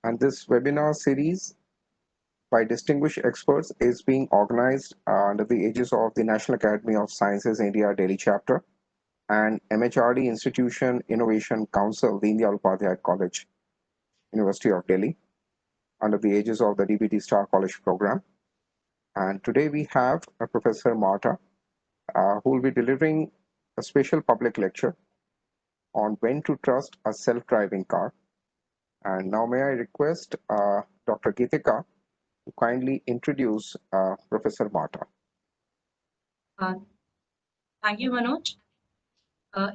And this webinar series by distinguished experts is being organized under the aegis of the National Academy of Sciences India Delhi chapter and MHRD-Institution Innovation Council, Deen Upadhyaya College, University of Delhi, under the aegis of the DBT Star College program. And today we have Professor Marta, who will be delivering a special public lecture on when to trust a self-driving car. And now may I request Dr. Geetika to kindly introduce Professor Marta. Thank you, Manoj.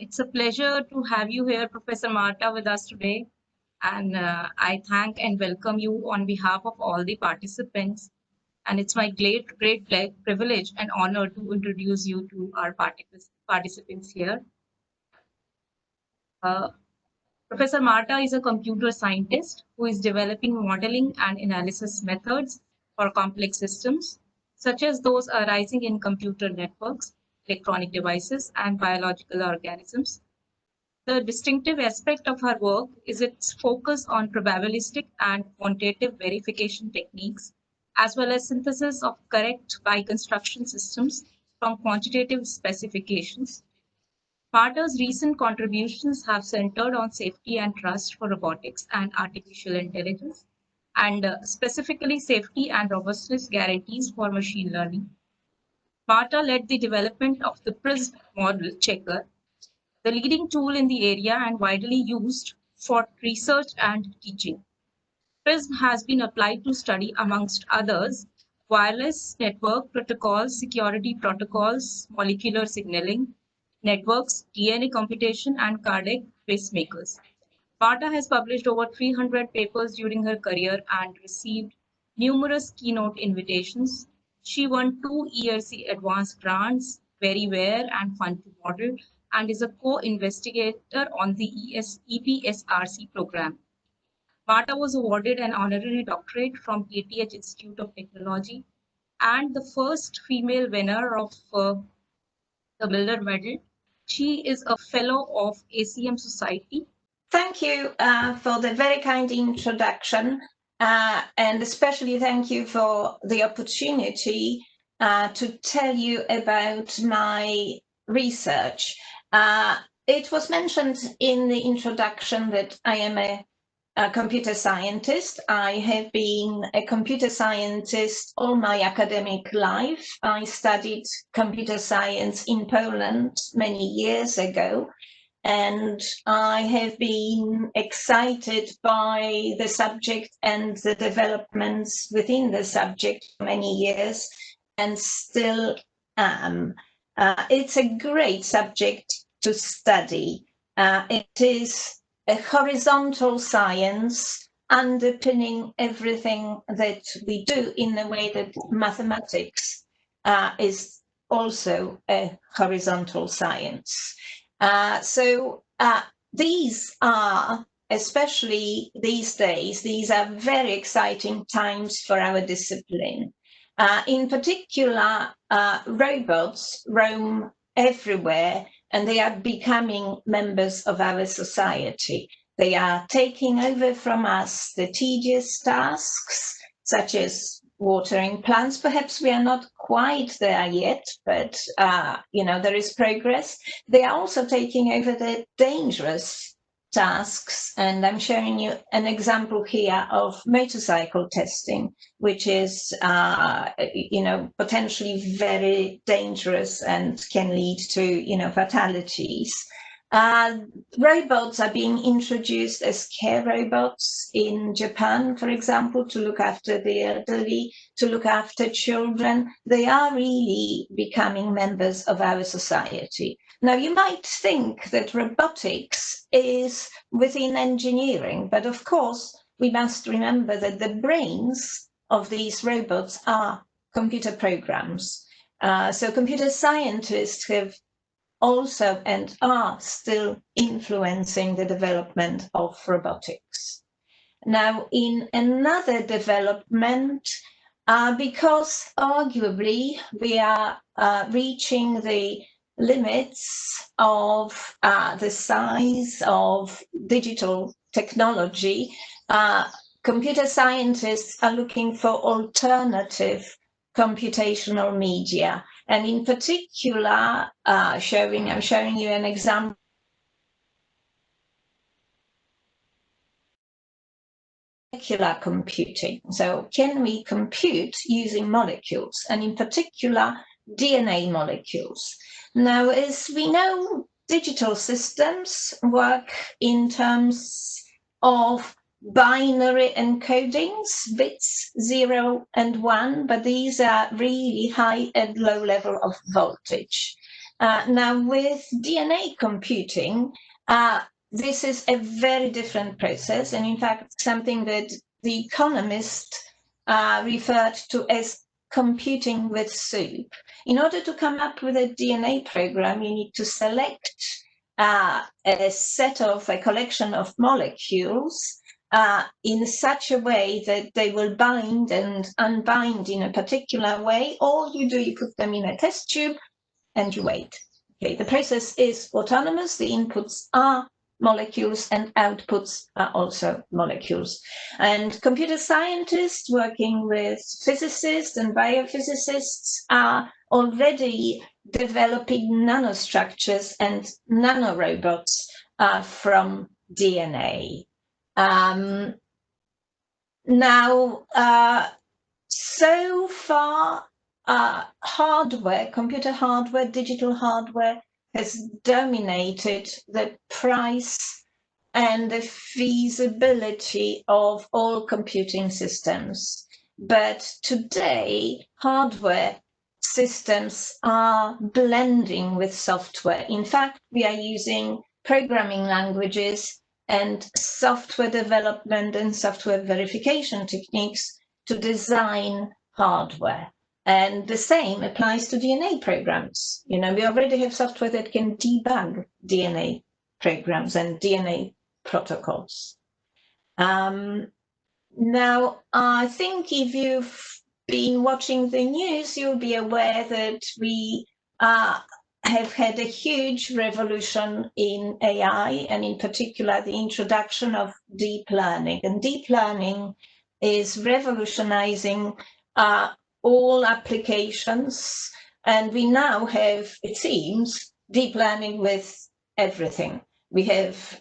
It's a pleasure to have you here, Professor Marta, with us today. And I thank and welcome you on behalf of all the participants. And it's my great privilege and honor to introduce you to our participants here. Professor Marta is a computer scientist who is developing modeling and analysis methods for complex systems, such as those arising in computer networks, electronic devices, and biological organisms. The distinctive aspect of her work is its focus on probabilistic and quantitative verification techniques, as well as synthesis of correct by-construction systems from quantitative specifications. Marta's recent contributions have centered on safety and trust for robotics and artificial intelligence, and specifically safety and robustness guarantees for machine learning. Marta led the development of the PRISM model checker, the leading tool in the area and widely used for research and teaching. PRISM has been applied to study, amongst others, wireless network protocols, security protocols, molecular signaling, networks, DNA computation, and cardiac pacemakers. Marta has published over 300 papers during her career and received numerous keynote invitations. She won 2 ERC advanced grants, very rare and fun to model, and is a co-investigator on the EPSRC program. Marta was awarded an honorary doctorate from KTH Institute of Technology and the first female winner of the Miller Medal. She is a fellow of ACM Society. Thank you for the very kind introduction, and especially thank you for the opportunity to tell you about my research. It was mentioned in the introduction that I am a computer scientist. I have been a computer scientist all my academic life. I studied computer science in Poland many years ago, and I have been excited by the subject and the developments within the subject for many years, and still am. It's a great subject to study. It is a horizontal science underpinning everything that we do, in the way that mathematics is also a horizontal science. So these are, especially these days, these are very exciting times for our discipline. In particular, robots roam everywhere, and they are becoming members of our society. They are taking over from us the tedious tasks, such as watering plants. Perhaps we are not quite there yet, but there is progress. They are also taking over the dangerous tasks, and I'm showing you an example here of motorcycle testing, which is potentially very dangerous and can lead to fatalities. Robots are being introduced as care robots in Japan, for example, to look after the elderly, to look after children. They are really becoming members of our society. Now, you might think that robotics is within engineering, but of course, we must remember that the brains of these robots are computer programs. So computer scientists have also and are still influencing the development of robotics. Now, in another development, because arguably we are reaching the limits of the size of digital technology, computer scientists are looking for alternative computational media. And in particular, I'm showing you an example. Molecular computing. So can we compute using molecules, and in particular DNA molecules? Now, as we know, digital systems work in terms of binary encodings, bits 0 and 1, but these are really high and low level of voltage. Now, with DNA computing, this is a very different process, and in fact, something that The Economist referred to as computing with soup. In order to come up with a DNA program, you need to select a collection of molecules in such a way that they will bind and unbind in a particular way. All you do, you put them in a test tube and you wait. Okay, the process is autonomous. The inputs are molecules and outputs are also molecules. And computer scientists working with physicists and biophysicists are already developing nanostructures and nanorobots from DNA. So far, computer hardware, digital hardware has dominated the price and the feasibility of all computing systems. But today, hardware systems are blending with software. In fact, we are using programming languages and software development and software verification techniques to design hardware. And the same applies to DNA programs. You know, we already have software that can debug DNA programs and DNA protocols. Now, I think if you've been watching the news, you'll be aware that we have had a huge revolution in AI, and in particular, the introduction of deep learning. And deep learning is revolutionizing all applications, and we now have, it seems, deep learning with everything. We have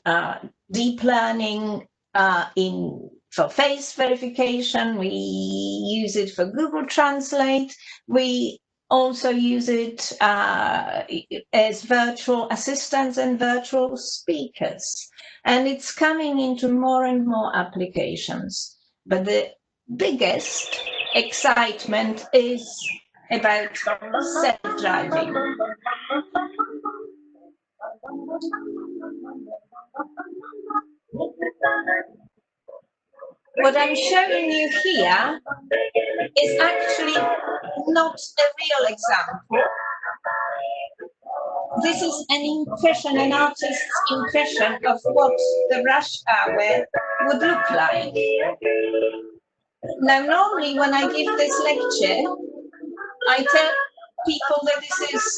deep learning for face verification. We use it for Google Translate. We also use it as virtual assistants and virtual speakers. And it's coming into more and more applications. But the biggest excitement is about self-driving. What I'm showing you here is actually not a real example. This is an impression, an artist's impression of what the rush hour would look like. Now, normally when I give this lecture, I tell people that this is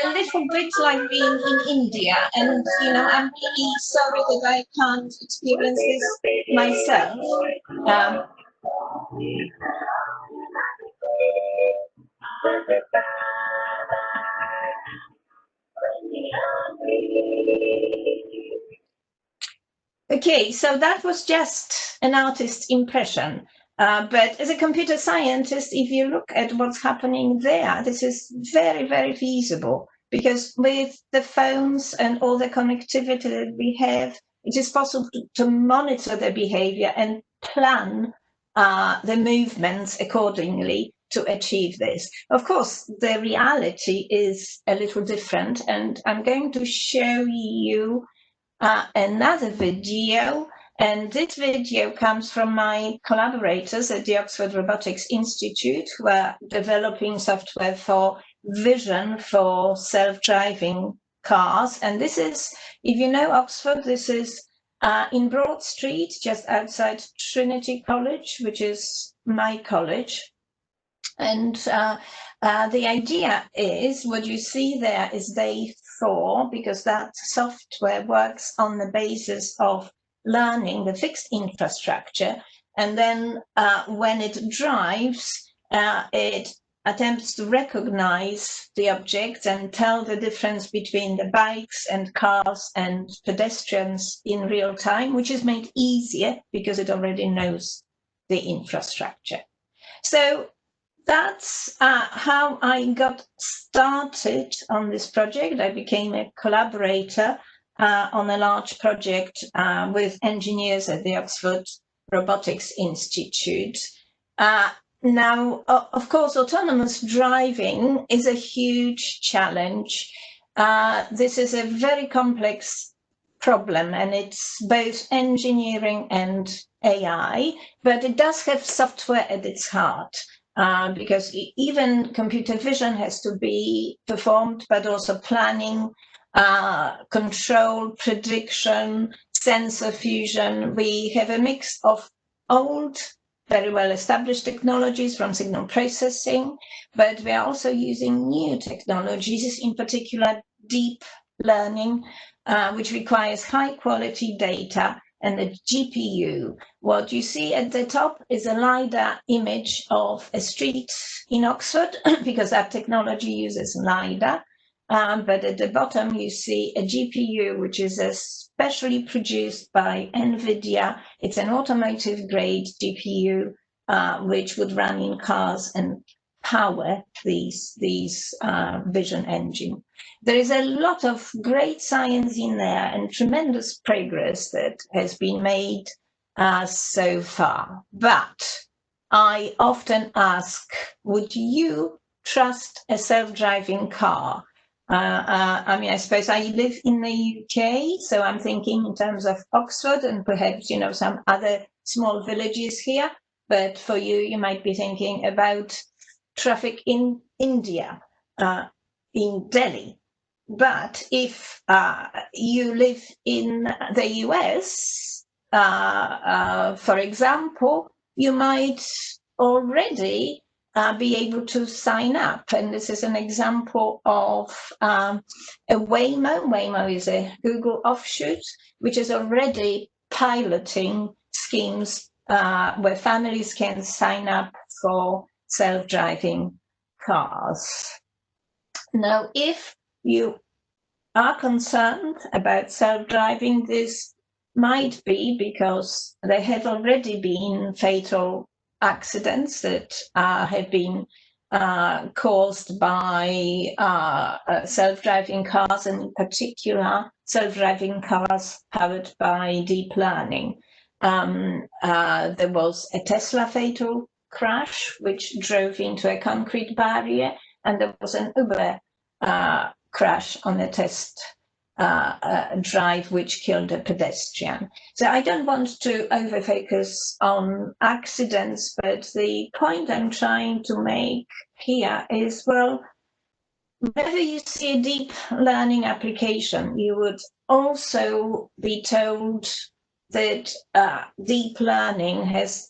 a little bit like being in India, and you know, I'm really sorry that I can't experience this myself. Okay, so that was just an artist's impression. But as a computer scientist, if you look at what's happening there, this is very, very feasible, because with the phones and all the connectivity that we have, it is possible to monitor the behavior and plan the movements accordingly to achieve this. Of course, the reality is a little different, and I'm going to show you another video, and this video comes from my collaborators at the Oxford Robotics Institute, who are developing software for vision for self-driving cars. And this is, if you know Oxford, this is in Broad Street, just outside Trinity College, which is my college. And the idea is, what you see there is day 4, because that software works on the basis of learning, the fixed infrastructure. and then when it drives, it attempts to recognize the objects and tell the difference between the bikes and cars and pedestrians in real time, which is made easier because it already knows the infrastructure. So that's how I got started on this project. I became a collaborator on a large project with engineers at the Oxford Robotics Institute. Now, of course, autonomous driving is a huge challenge. This is a very complex problem, and it's both engineering and AI, but it does have software at its heart. Because even computer vision has to be performed, but also planning, control, prediction, sensor fusion. We have a mix of old, very well established technologies from signal processing, but we are also using new technologies, in particular deep learning, which requires high quality data and a GPU. What you see at the top is a LiDAR image of a street in Oxford, because that technology uses LiDAR. But at the bottom, you see a GPU, which is specially produced by NVIDIA. It's an automotive grade GPU, which would run in cars and power these vision engine. There is a lot of great science in there and tremendous progress that has been made so far. But I often ask, would you trust a self-driving car? I mean, I suppose I live in the UK, so I'm thinking in terms of Oxford and perhaps, you know, some other small villages here. But for you, you might be thinking about traffic in India, in Delhi. But if you live in the US, for example, you might already be able to sign up. And this is an example of a Waymo. Waymo is a Google offshoot, which is already piloting schemes where families can sign up for self-driving cars. Now, if you are concerned about self-driving, this might be because there have already been fatal accidents that have been caused by self-driving cars, and in particular self-driving cars powered by deep learning. There was a Tesla fatal crash which drove into a concrete barrier, and there was an Uber crash on a test drive which killed a pedestrian. So I don't want to over-focus on accidents, but the point I'm trying to make here is, well, whenever you see a deep learning application, you would also be told that deep learning has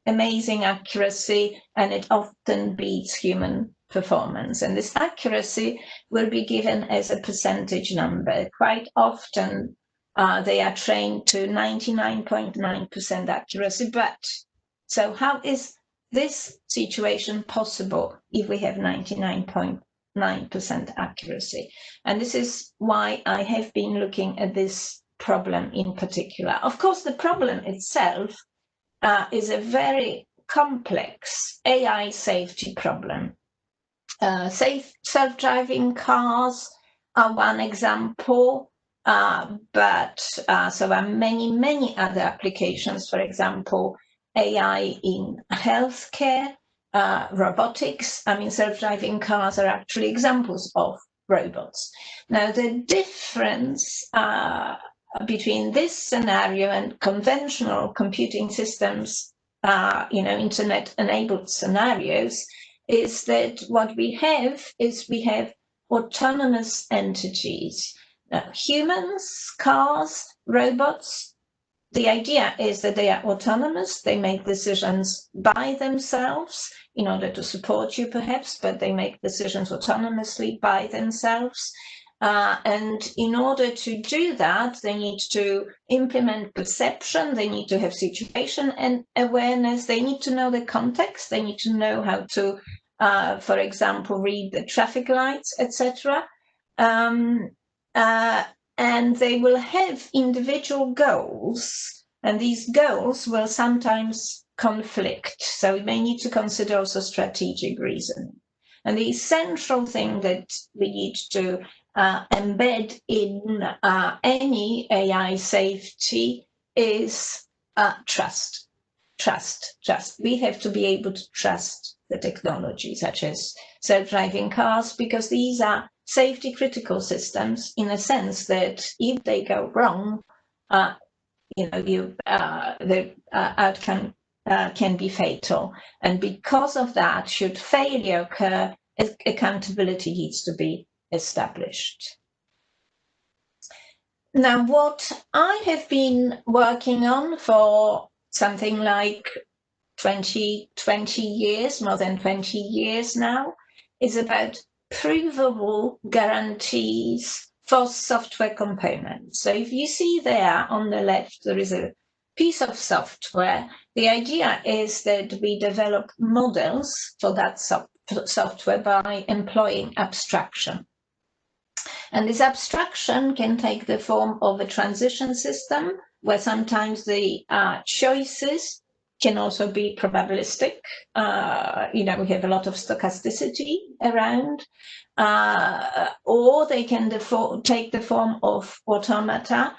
amazing accuracy and it often beats human performance. And this accuracy will be given as a percentage number. Quite often they are trained to 99.9% accuracy. But so how is this situation possible if we have 99.9% accuracy? And this is why I have been looking at this problem in particular. Of course, the problem itself is a very complex AI safety problem. Safe self-driving cars are one example, but so are many other applications. For example, AI in healthcare, robotics. I mean, self-driving cars are actually examples of robots. Now, the difference between this scenario and conventional computing systems, internet-enabled scenarios, is that what we have is we have autonomous entities. Now, humans, cars, robots, the idea is that they are autonomous, they make decisions by themselves in order to support you perhaps, but they make decisions autonomously by themselves. And in order to do that, they need to implement perception, they need to have situation and awareness, they need to know the context, they need to know how to, for example, read the traffic lights, etc. And they will have individual goals, and these goals will sometimes conflict. So we may need to consider also strategic reasoning. And the essential thing that we need to embed in any AI safety is trust. Trust. We have to be able to trust the technology, such as self-driving cars, because these are safety critical systems in a sense that if they go wrong, the outcome can be fatal. And because of that, should failure occur, accountability needs to be established. Now, what I have been working on for something like 20 years, more than 20 years now, is about provable guarantees for software components. So if you see there on the left, there is a piece of software. The idea is that we develop models for that software by employing abstraction. And this abstraction can take the form of a transition system, where sometimes the choices can also be probabilistic. We have a lot of stochasticity around, or they can take the form of automata,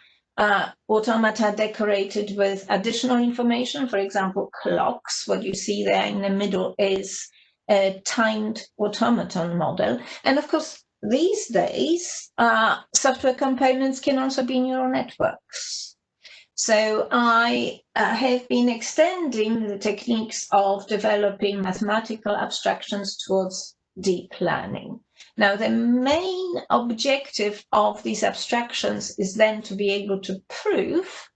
automata decorated with additional information, for example, clocks. What you see there in the middle is a timed automaton model. And of course, these days, software components can also be neural networks. So I have been extending the techniques of developing mathematical abstractions towards deep learning. Now, the main objective of these abstractions is then to be able to prove,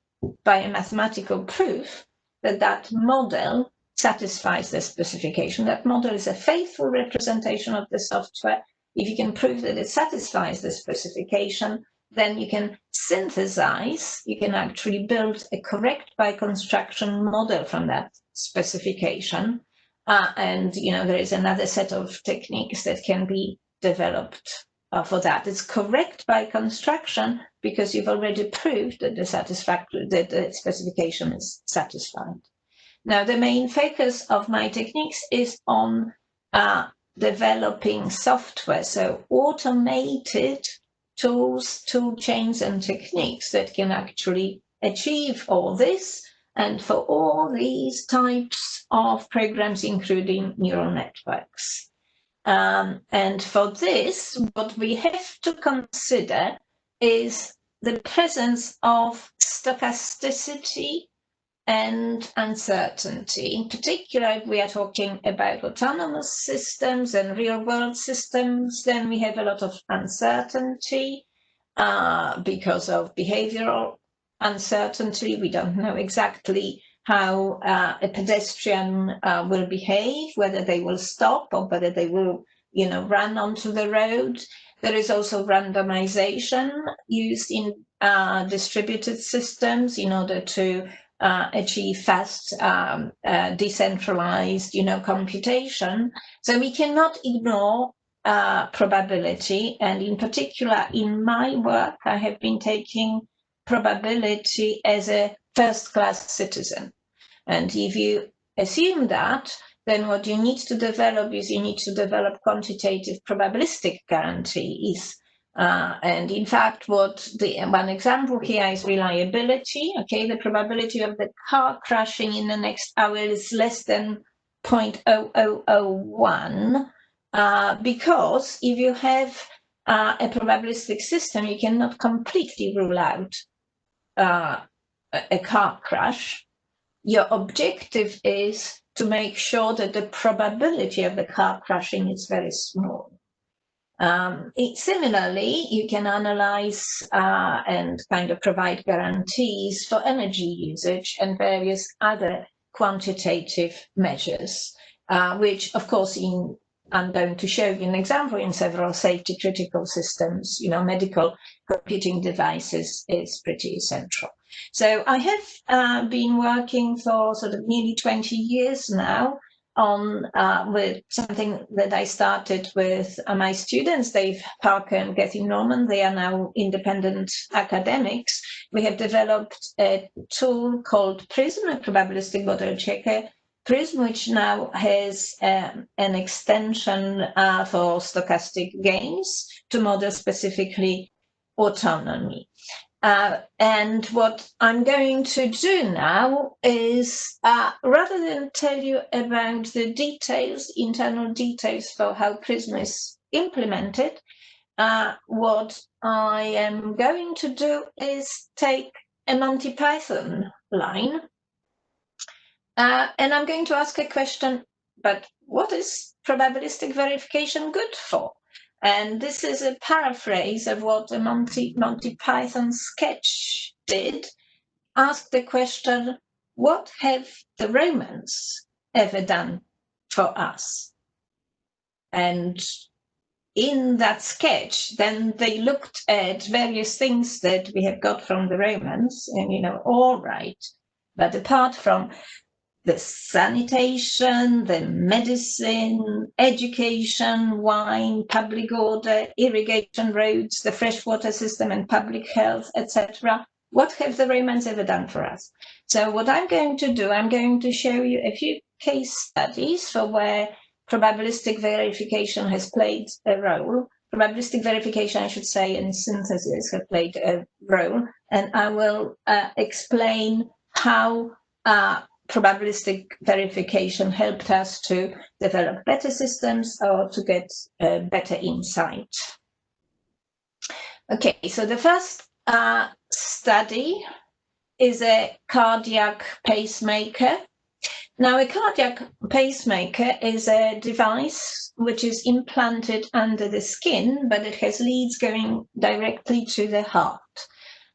by a mathematical proof, that that model satisfies the specification. That model is a faithful representation of the software. If you can prove that it satisfies the specification, then you can synthesize, you can actually build a correct by construction model from that specification. And there is another set of techniques that can be developed for that. It's correct by construction because you've already proved that the specification is satisfied. Now, the main focus of my techniques is on developing software, so automated tools, tool chains, and techniques that can actually achieve all this, and for all these types of programs, including neural networks. And for this, what we have to consider is the presence of stochasticity and uncertainty. In particular, if we are talking about autonomous systems and real-world systems, then we have a lot of uncertainty because of behavioral uncertainty. We don't know exactly how a pedestrian will behave, whether they will stop or whether they will, run onto the road. There is also randomization used in distributed systems in order to achieve fast, decentralized, computation. So we cannot ignore probability. And in particular, in my work, I have been taking probability as a first-class citizen. And if you assume that, then what you need to develop is you need to develop quantitative probabilistic guarantees. And in fact, one example here is reliability. Okay, the probability of the car crashing in the next hour is less than 0.0001, because if you have a probabilistic system, you cannot completely rule out a car crash. Your objective is to make sure that the probability of the car crashing is very small. Similarly, you can analyze and kind of provide guarantees for energy usage and various other quantitative measures, which, of course, in I'm going to show you an example in several safety critical systems. Medical computing devices is pretty essential. So I have been working for sort of nearly 20 years now on with something that I started with my students, Dave Parker and Kathy Norman. They are now independent academics. We have developed a tool called PRISM, a probabilistic model checker, PRISM, which now has an extension for stochastic games to model specifically autonomy. And what I'm going to do now is, rather than tell you about the details, internal details for how PRISM is implemented, what I am going to do is take a Monty Python line, and I'm going to ask a question, but what is probabilistic verification good for? And this is a paraphrase of what the Monty Python sketch did. Ask the question, what have the Romans ever done for us? And in that sketch, then they looked at various things that we have got from the Romans, and all right, but apart from the sanitation, the medicine, education, wine, public order, irrigation roads, the freshwater system and public health, etc. What have the Romans ever done for us? So what I'm going to do, I'm going to show you a few case studies for where probabilistic verification has played a role. Probabilistic verification, I should say, and synthesis have played a role. And I will explain how probabilistic verification helped us to develop better systems or to get better insight. Okay, so the first study is a cardiac pacemaker. Now, a cardiac pacemaker is a device which is implanted under the skin, but it has leads going directly to the heart.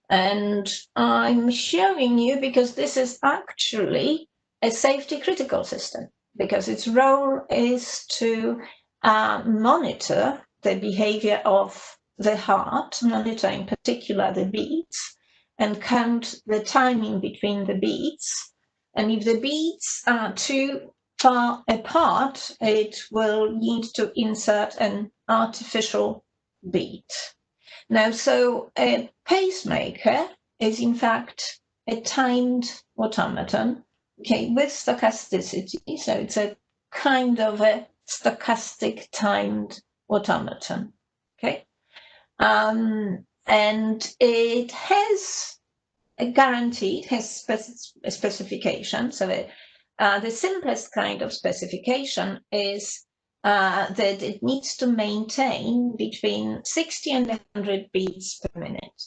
And I'm showing you because this is actually a safety critical system, because its role is to monitor the behavior of the heart, monitor in particular the beats, and count the timing between the beats. And if the beats are too far apart, it will need to insert an artificial beat. Now, so a pacemaker is in fact a timed automaton, okay, with stochasticity. So it's a kind of a stochastic timed automaton, okay? And it has a guarantee, it has a specification. So the simplest kind of specification is that it needs to maintain between 60 and 100 beats per minute.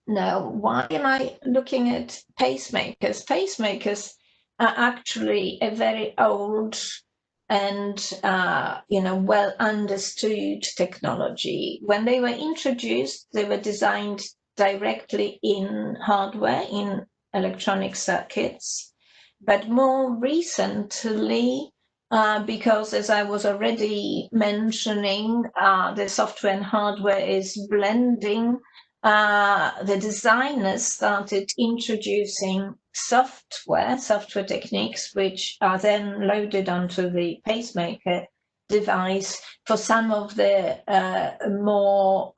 Now, why am I looking at pacemakers? Pacemakers are actually a very old and well understood technology. When they were introduced, they were designed directly in hardware, in electronic circuits. But more recently, because as I was already mentioning, the software and hardware is blending, the designers started introducing software techniques, which are then loaded onto the pacemaker device for some of the more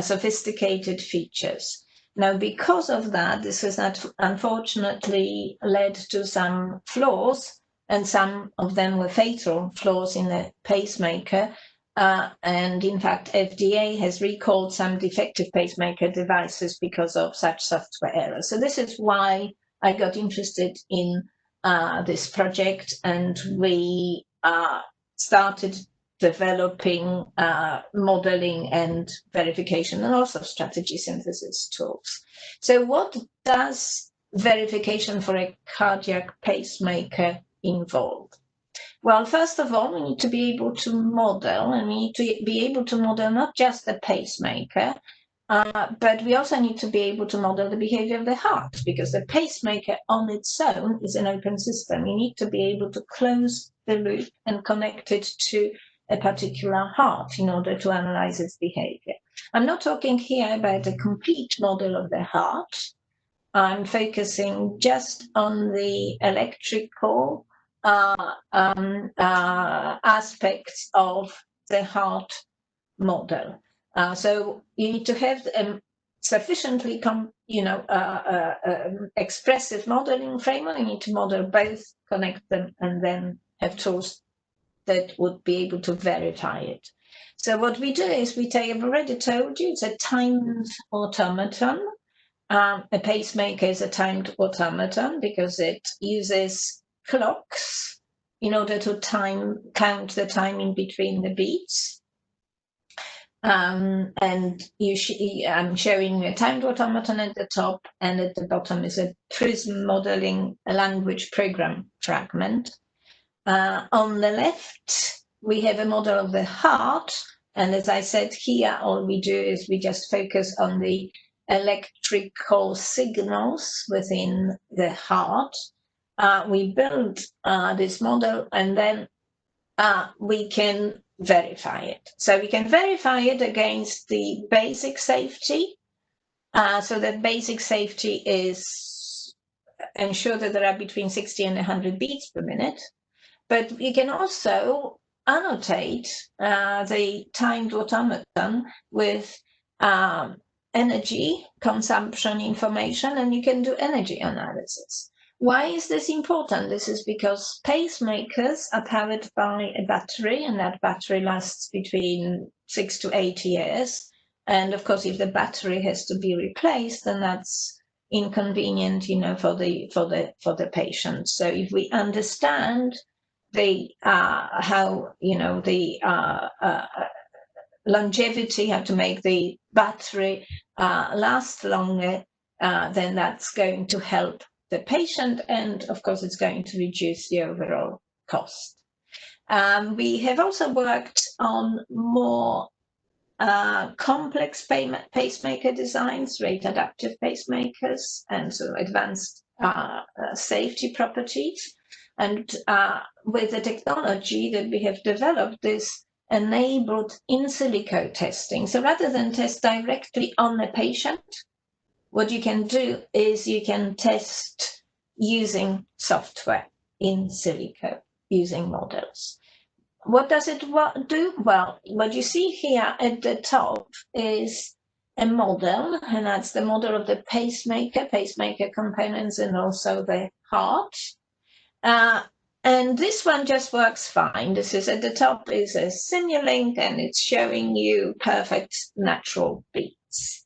sophisticated features. Now, because of that, this has unfortunately led to some flaws, and some of them were fatal flaws in the pacemaker. And in fact, FDA has recalled some defective pacemaker devices because of such software errors. So this is why I got interested in this project, and we started developing modeling and verification and also strategy synthesis tools. So what does verification for a cardiac pacemaker involve? Well, first of all, we need to be able to model, and we need to be able to model not just the pacemaker, But we also need to be able to model the behavior of the heart, because the pacemaker on its own is an open system. You need to be able to close the loop and connect it to a particular heart in order to analyze its behavior. I'm not talking here about a complete model of the heart. I'm focusing just on the electrical aspects of the heart model. So you need to have sufficiently, expressive modeling framework. You need to model both, connect them, and then have tools that would be able to verify it. So what we do is we take, I've already told you, it's a timed automaton. A pacemaker is a timed automaton because it uses clocks in order to count the timing between the beats. And I'm showing a timed automaton at the top, and at the bottom is a prism modeling a language program fragment. On the left, we have a model of the heart. And as I said here, all we do is we just focus on the electrical signals within the heart. We build this model, and then we can verify it. So we can verify it against the basic safety. So the basic safety is ensure that there are between 60 and 100 beats per minute. But you can also annotate the timed automaton with energy consumption information, and you can do energy analysis. Why is this important? This is because pacemakers are powered by a battery, and that battery lasts between 6 to 8 years. And of course, if the battery has to be replaced, then that's inconvenient, for the patient. So if we understand the longevity, how to make the battery last longer, then that's going to help the patient, and of course it's going to reduce the overall cost. We have also worked on more complex pacemaker designs, rate adaptive pacemakers, and so advanced safety properties. And with the technology that we have developed, this enabled in silico testing. So rather than test directly on the patient, what you can do is you can test using software in silico, using models. What does it do? Well, what you see here at the top is a model, and that's the model of the pacemaker components, and also the heart. And this one just works fine. This is at the top is a Simulink, and it's showing you perfect natural beats.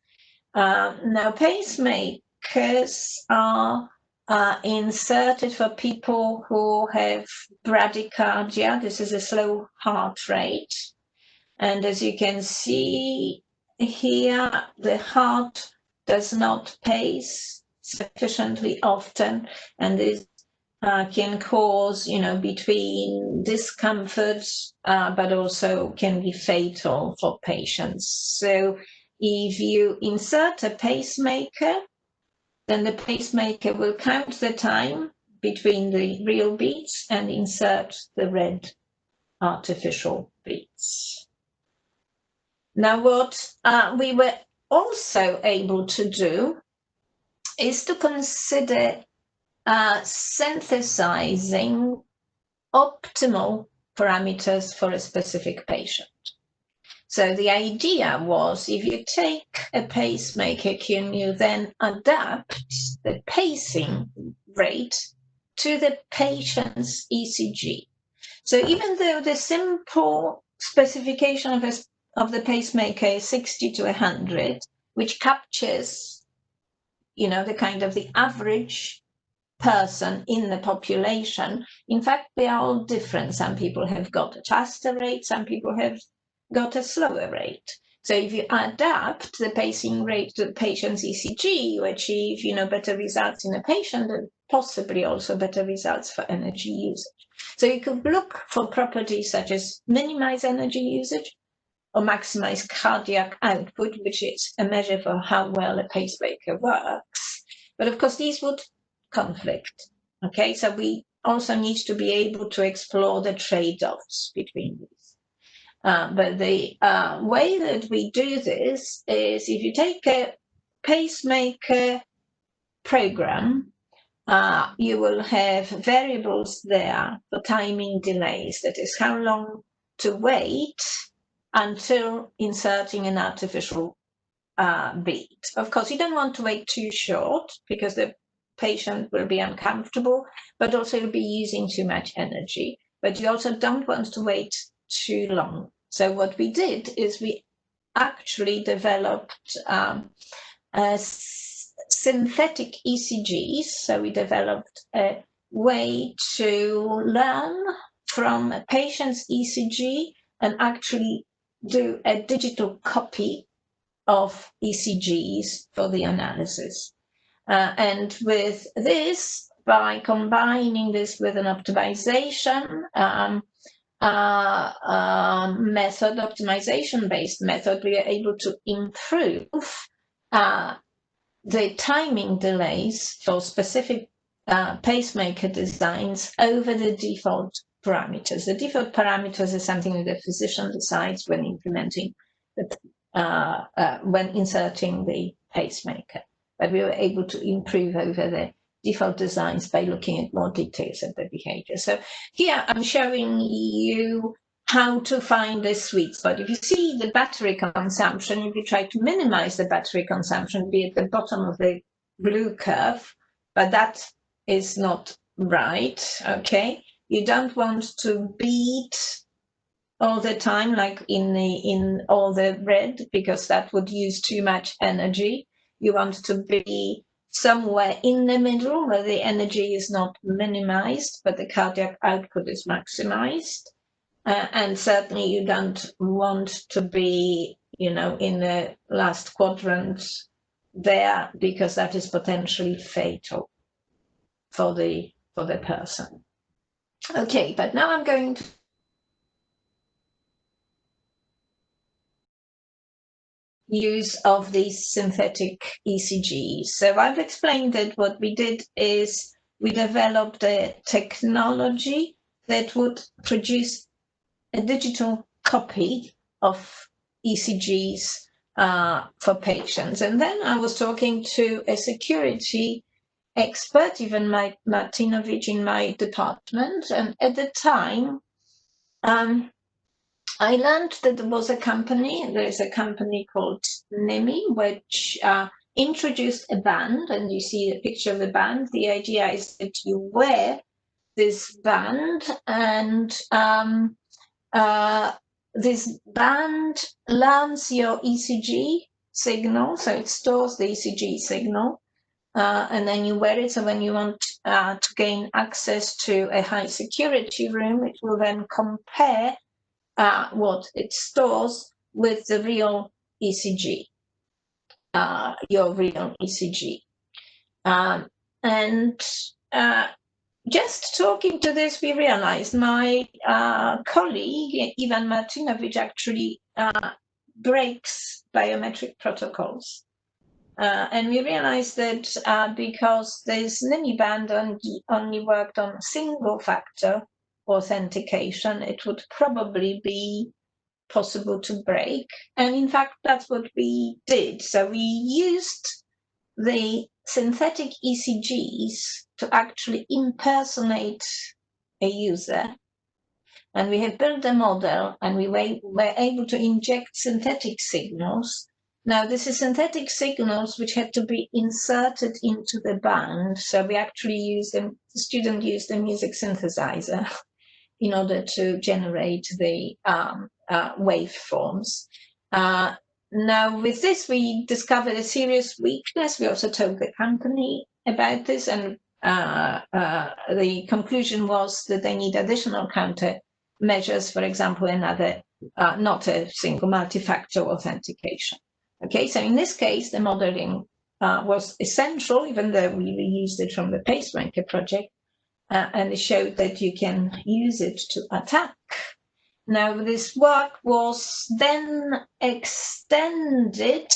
Now, pacemakers are inserted for people who have bradycardia. This is a slow heart rate. And as you can see here, the heart does not pace sufficiently often, and this can cause, between discomfort, but also can be fatal for patients. So if you insert a pacemaker, then the pacemaker will count the time between the real beats and insert the red artificial beats. Now, what we were also able to do is to consider synthesizing optimal parameters for a specific patient. So the idea was, if you take a pacemaker, can you then adapt the pacing rate to the patient's ECG? So even though the simple specification of the pacemaker is 60 to 100, which captures, the kind of the average person in the population, in fact, they are all different. Some people have got a faster rate, some people have got a slower rate. So if you adapt the pacing rate to the patient's ECG, you achieve, better results in the patient, and possibly also better results for energy usage. So you could look for properties such as minimize energy usage, or maximize cardiac output, which is a measure for how well a pacemaker works. But of course, these would conflict. Okay, so we also need to be able to explore the trade-offs between these. But the way that we do this is if you take a pacemaker program, you will have variables there for timing delays. That is how long to wait until inserting an artificial beat. Of course, you don't want to wait too short because the patient will be uncomfortable, but also you'll be using too much energy. But you also don't want to wait too long. So what we did is we actually developed synthetic ECGs. So we developed a way to learn from a patient's ECG and actually do a digital copy of ECGs for the analysis. And with this, by combining this with an optimization method, optimization-based method, we are able to improve the timing delays for specific pacemaker designs over the default parameters. The default parameters is something that the physician decides when implementing when inserting the pacemaker. But we were able to improve over the default designs by looking at more details of the behavior. So here I'm showing you how to find the sweet spot. If you see the battery consumption, if you try to minimize the battery consumption, be at the bottom of the blue curve, but that is not right, okay? You don't want to beat all the time, like in all the red, because that would use too much energy. You want to be somewhere in the middle where the energy is not minimized, but the cardiac output is maximized. And certainly you don't want to be, in the last quadrant there, because that is potentially fatal for the person. Okay, but now I'm going to use of these synthetic ECGs. So I've explained that what we did is we developed a technology that would produce a digital copy of ECGs for patients. And then I was talking to a security expert, even Martinovic in my department. And at the time, I learned that there was a company, there's a company called NEMI, which introduced a band, and you see a picture of the band. The idea is that you wear this band, and this band learns your ECG signal, so it stores the ECG signal, and then you wear it. So when you want to gain access to a high security room, it will then compare what it stores with the real ECG, your real ECG. And just talking to this, we realized my colleague, Ivan Martinovic, actually breaks biometric protocols. And we realized that because this NIMI band only worked on single factor authentication, it would probably be possible to break. And in fact, that's what we did. So we used the synthetic ECGs to actually impersonate a user. And we have built a model, and we were able to inject synthetic signals. Now, this is synthetic signals which had to be inserted into the band. So we actually used them, the student used a music synthesizer in order to generate the waveforms. Now, with this, we discovered a serious weakness. We also told the company about this, and the conclusion was that they need additional countermeasures, for example, another, not a single multi-factor authentication. Okay, so in this case, the modeling was essential, even though we reused it from the pacemaker project, and it showed that you can use it to attack Now, this work was then extended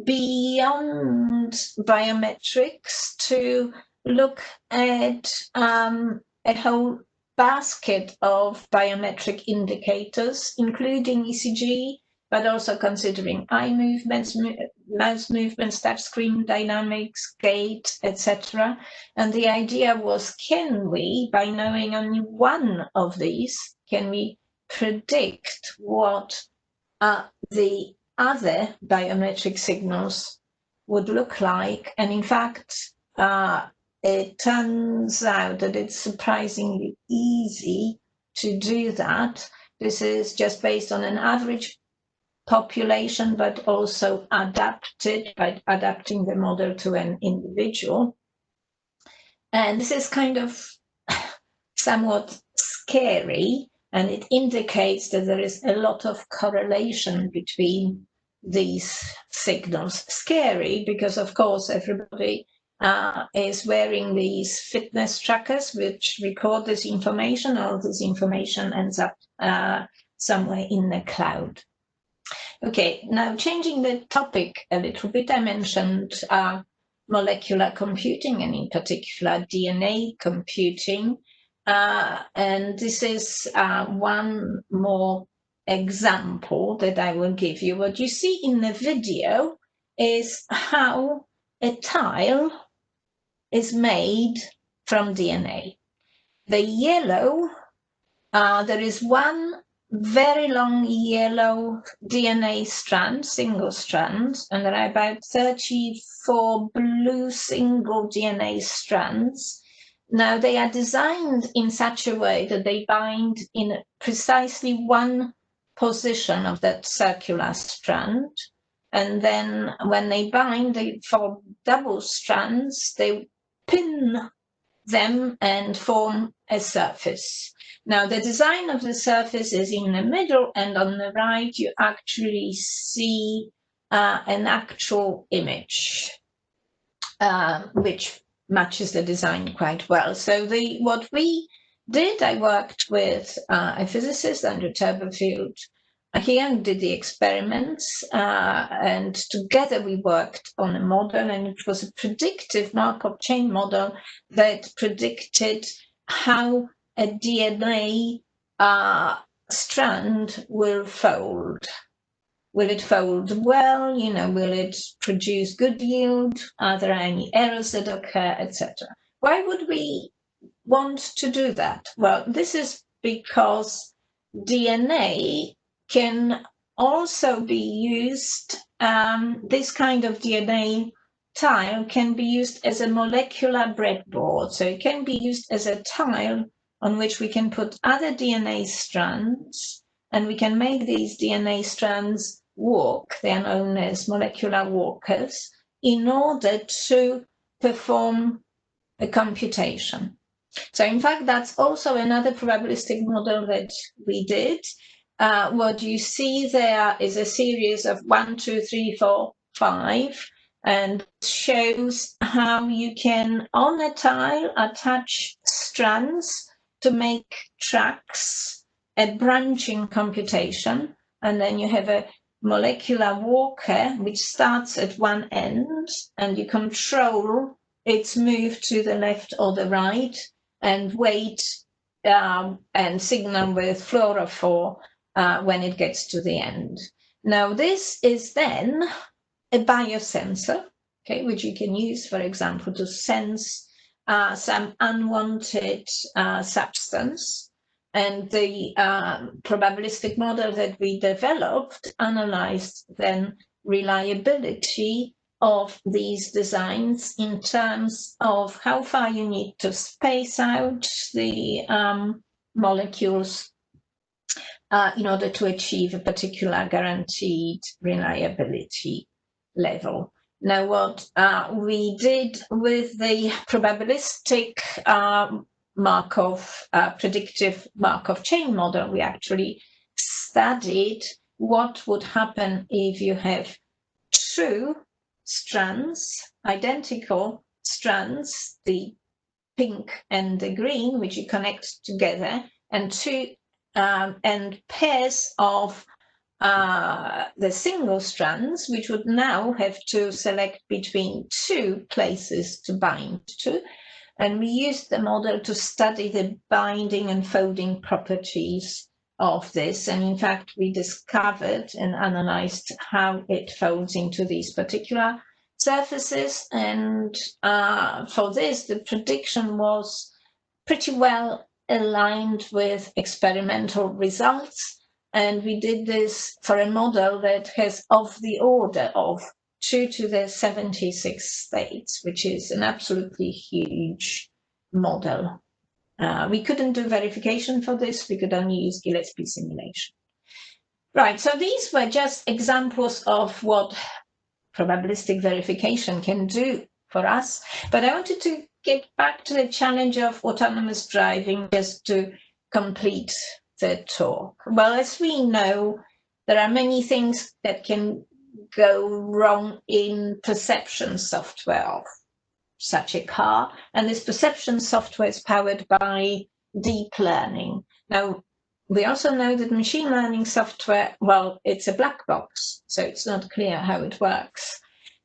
beyond biometrics to look at a whole basket of biometric indicators, including ECG, but also considering eye movements, mouse movements, touch screen dynamics, gait, etc. And the idea was, can we, by knowing only one of these, can we predict what the other biometric signals would look like? And in fact, it turns out that it's surprisingly easy to do that. This is just based on an average population, but also adapted by adapting the model to an individual. And this is kind of somewhat scary, and it indicates that there is a lot of correlation between these signals. Scary because, of course, everybody is wearing these fitness trackers which record this information. All this information ends up somewhere in the cloud. Okay, now changing the topic a little bit, I mentioned molecular computing, and in particular DNA computing. And this is one more example that I will give you. What you see in the video is how a tile is made from DNA. The yellow, there is one very long yellow DNA strand, single strand, and there are about 34 blue single DNA strands. Now, they are designed in such a way that they bind in precisely one position of that circular strand. And then when they bind, they form double strands, they pin them and form a surface. Now, the design of the surface is in the middle, and on the right, you actually see an actual image, which matches the design quite well. So what we did, I worked with a physicist, Andrew Turberfield, here, did the experiments, and together we worked on a model, and it was a predictive Markov chain model that predicted how a DNA strand will fold. Will it fold well? You know, will it produce good yield? Are there any errors that occur, etc.? Why would we want to do that? Well, this is because DNA can also be used, this kind of DNA tile can be used as a molecular breadboard. So it can be used as a tile on which we can put other DNA strands, and we can make these DNA strands walk. They are known as molecular walkers, in order to perform a computation. So in fact, that's also another probabilistic model that we did. What you see there is a series of 1, 2, 3, 4, 5, and shows how you can, on a tile, attach strands to make tracks, a branching computation, and then you have a molecular walker which starts at one end, and you control its move to the left or the right, and wait and signal with fluorophore when it gets to the end. Now, this is then a biosensor, okay, which you can use, for example, to sense some unwanted substance. And the probabilistic model that we developed analyzed then reliability of these designs in terms of how far you need to space out the molecules in order to achieve a particular guaranteed reliability level. Now, what we did with the probabilistic Markov, predictive Markov chain model, we actually studied what would happen if you have two strands, identical strands, the pink and the green, which you connect together, and two and pairs of the single strands, which would now have to select between two places to bind to. And we used the model to study the binding and folding properties of this. And in fact, we discovered and analyzed how it folds into these particular surfaces. And for this, the prediction was pretty well aligned with experimental results. And we did this for a model that has of the order of 2 to the 76 states, which is an absolutely huge model. We couldn't do verification for this. We could only use Gillespie simulation. Right, so these were just examples of what probabilistic verification can do for us. But I wanted to get back to the challenge of autonomous driving just to complete the talk. Well, as we know, there are many things that can go wrong in perception software of such a car, and this perception software is powered by deep learning. Now, we also know that machine learning software, well, it's a black box, so it's not clear how it works,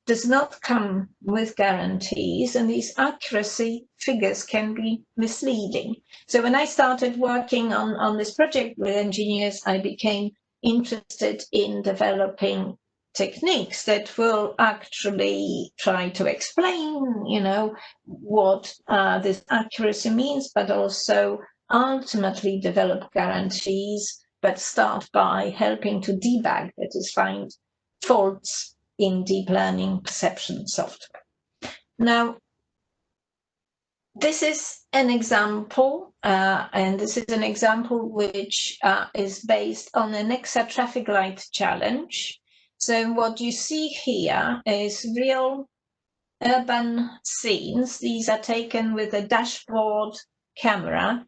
does not come with guarantees, and these accuracy figures can be misleading. So when I started working on this project with engineers, I became interested in developing techniques that will actually try to explain, what this accuracy means, but also ultimately develop guarantees, but start by helping to debug, that is, find faults in deep learning perception software. Now, this is an example, and this is an example which is based on an Nexa traffic light challenge. So what you see here is real urban scenes. These are taken with a dashboard camera,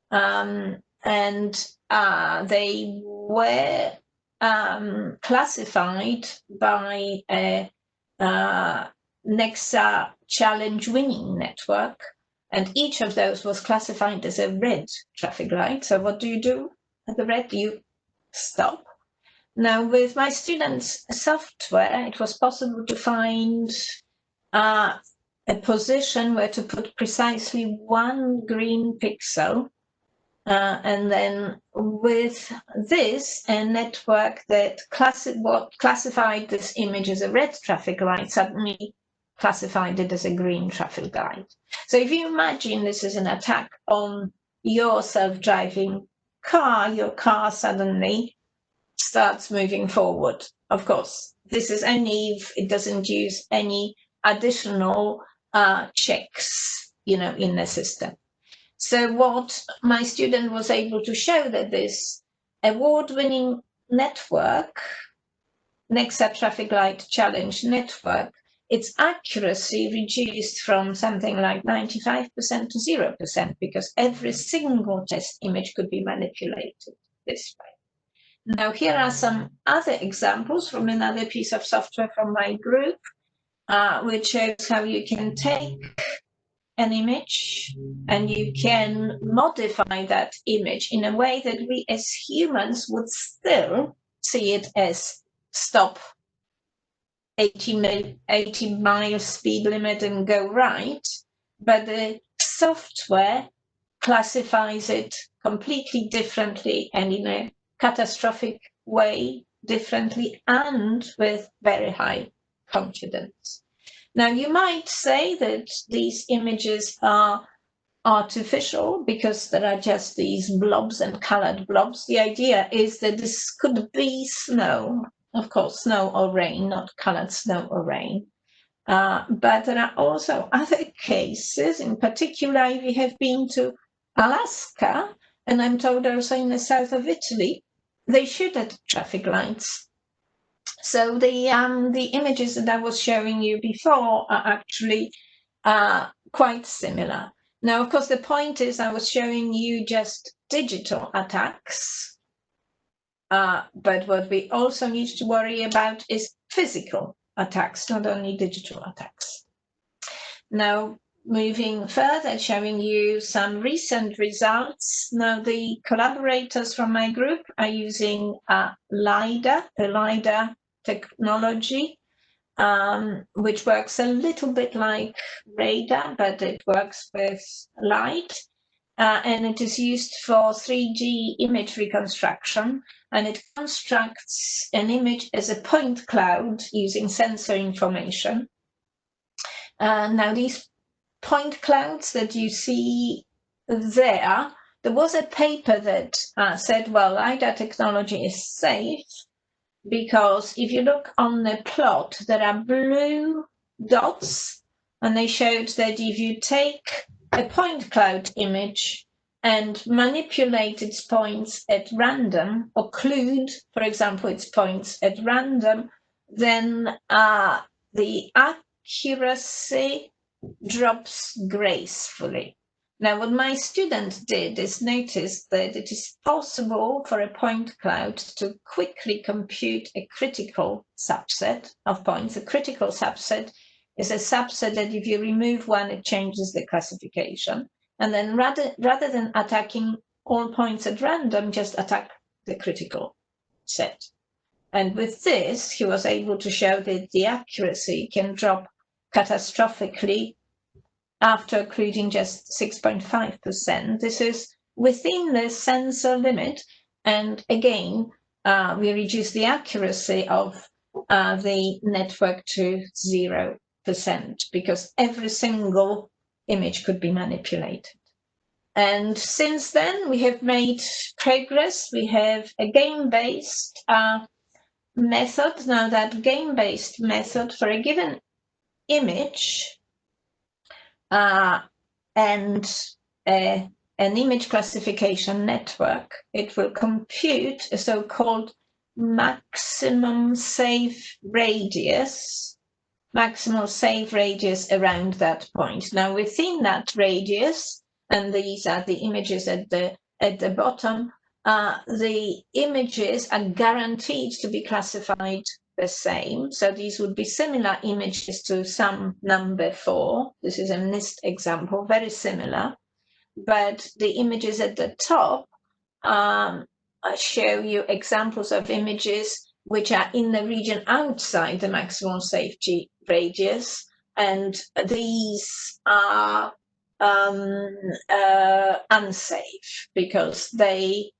and they were classified by a Nexa challenge winning network, and each of those was classified as a red traffic light. So what do you do at the red? You stop. Now, with my students' software, it was possible to find a position where to put precisely one green pixel. And then with this, a network that classified this image as a red traffic light suddenly classified it as a green traffic light. So if you imagine this is an attack on your self-driving car, your car suddenly starts moving forward. Of course, this is only if it doesn't use any additional checks, in the system. So what my student was able to show that this award-winning network, Nexa Traffic Light Challenge network, its accuracy reduced from something like 95% to 0% because every single test image could be manipulated this way. Now, here are some other examples from another piece of software from my group, which shows how you can take an image and you can modify that image in a way that we as humans would still see it as stop, 80 mile speed limit and go right, but the software classifies it completely differently and in a catastrophic way differently and with very high confidence. Now, you might say that these images are artificial because there are just these blobs and colored blobs. The idea is that this could be snow, of course, snow or rain, not colored snow or rain. But there are also other cases. In particular, if you have been to Alaska, and I'm told also in the south of Italy, they shoot at traffic lights. So the images that I was showing you before are actually quite similar. Now, of course, the point is I was showing you just digital attacks, but what we also need to worry about is physical attacks, not only digital attacks. Now, moving further, showing you some recent results. Now, the collaborators from my group are using LiDAR, the LiDAR technology, which works a little bit like radar, but it works with light. And it is used for 3D image reconstruction, and it constructs an image as a point cloud using sensor information. Now, these point clouds that you see there was a paper that said, well, LiDAR technology is safe because if you look on the plot, there are blue dots, and they showed that if you take a point cloud image and manipulate its points at random, occlude, for example, its points at random, then the accuracy drops gracefully. Now, what my student did is notice that it is possible for a point cloud to quickly compute a critical subset of points. A critical subset is a subset that if you remove one, it changes the classification. And then rather than attacking all points at random, just attack the critical set. And with this, he was able to show that the accuracy can drop catastrophically after occluding just 6.5%. This is within the sensor limit. And again, we reduce the accuracy of the network to 0% because every single image could be manipulated. And since then, we have made progress. We have a game-based method. Now, that game-based method for a given image and an image classification network, it will compute a so-called maximum safe radius around that point. Now, within that radius, and these are the images at the bottom, the images are guaranteed to be classified the same. So these would be similar images to some number 4. This is a NIST example, very similar. But the images at the top show you examples of images which are in the region outside the maximum safety radius. And these are unsafe because they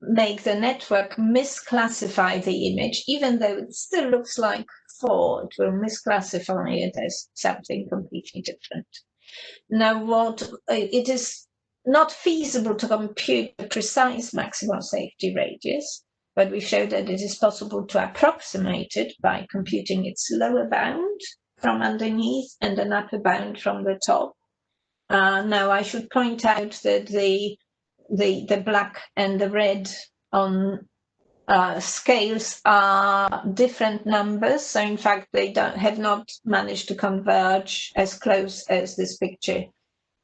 make the network misclassify the image, even though it still looks like 4, it will misclassify it as something completely different. Now, it is not feasible to compute a precise maximum safety radius, but we showed that it is possible to approximate it by computing its lower bound from underneath and an upper bound from the top. Now, I should point out that the black and the red on scales are different numbers. So in fact, they have not managed to converge as close as this picture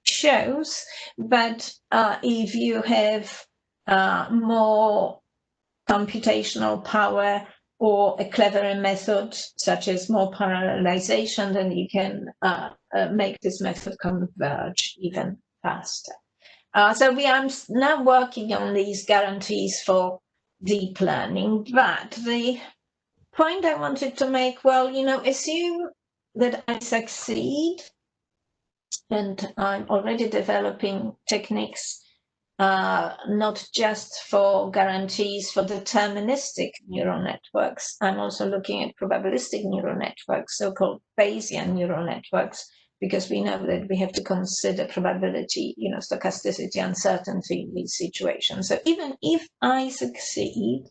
shows. But if you have more computational power or a cleverer method, such as more parallelization, then you can make this method converge even faster. So we are now working on these guarantees for deep learning. But the point I wanted to make, well, assume that I succeed and I'm already developing techniques not just for guarantees for deterministic neural networks. I'm also looking at probabilistic neural networks, so-called Bayesian neural networks, because we know that we have to consider probability, stochasticity, uncertainty in these situations. So even if I succeed,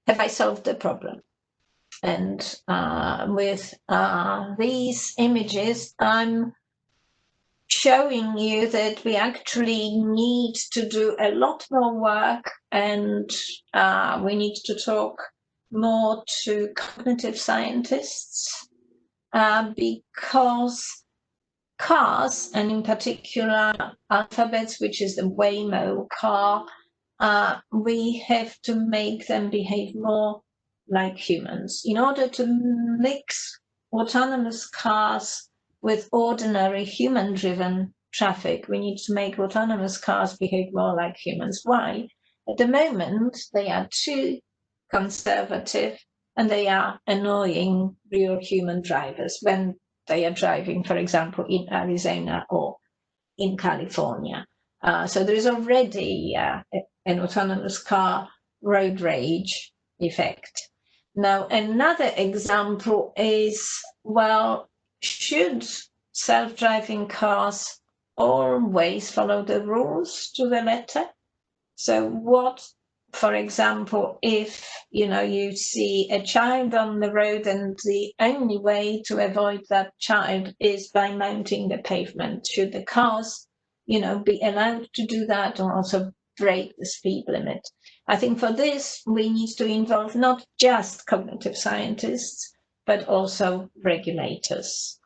have I solved the problem? And with these images, I'm showing you that we actually need to do a lot more work, and we need to talk more to cognitive scientists because cars, and in particular alphabets, which is the Waymo car, we have to make them behave more like humans. In order to mix autonomous cars with ordinary human-driven traffic. We need to make autonomous cars behave more like humans. Why? At the moment, they are too conservative and they are annoying real human drivers when they are driving, for example, in Arizona or in California. So there is already an autonomous car road rage effect. Now, another example is, well, should self-driving cars always follow the rules to the letter? So what, for example, if you see a child on the road and the only way to avoid that child is by mounting the pavement? Should the cars, be allowed to do that or also break the speed limit? I think for this, we need to involve not just cognitive scientists, but also regulators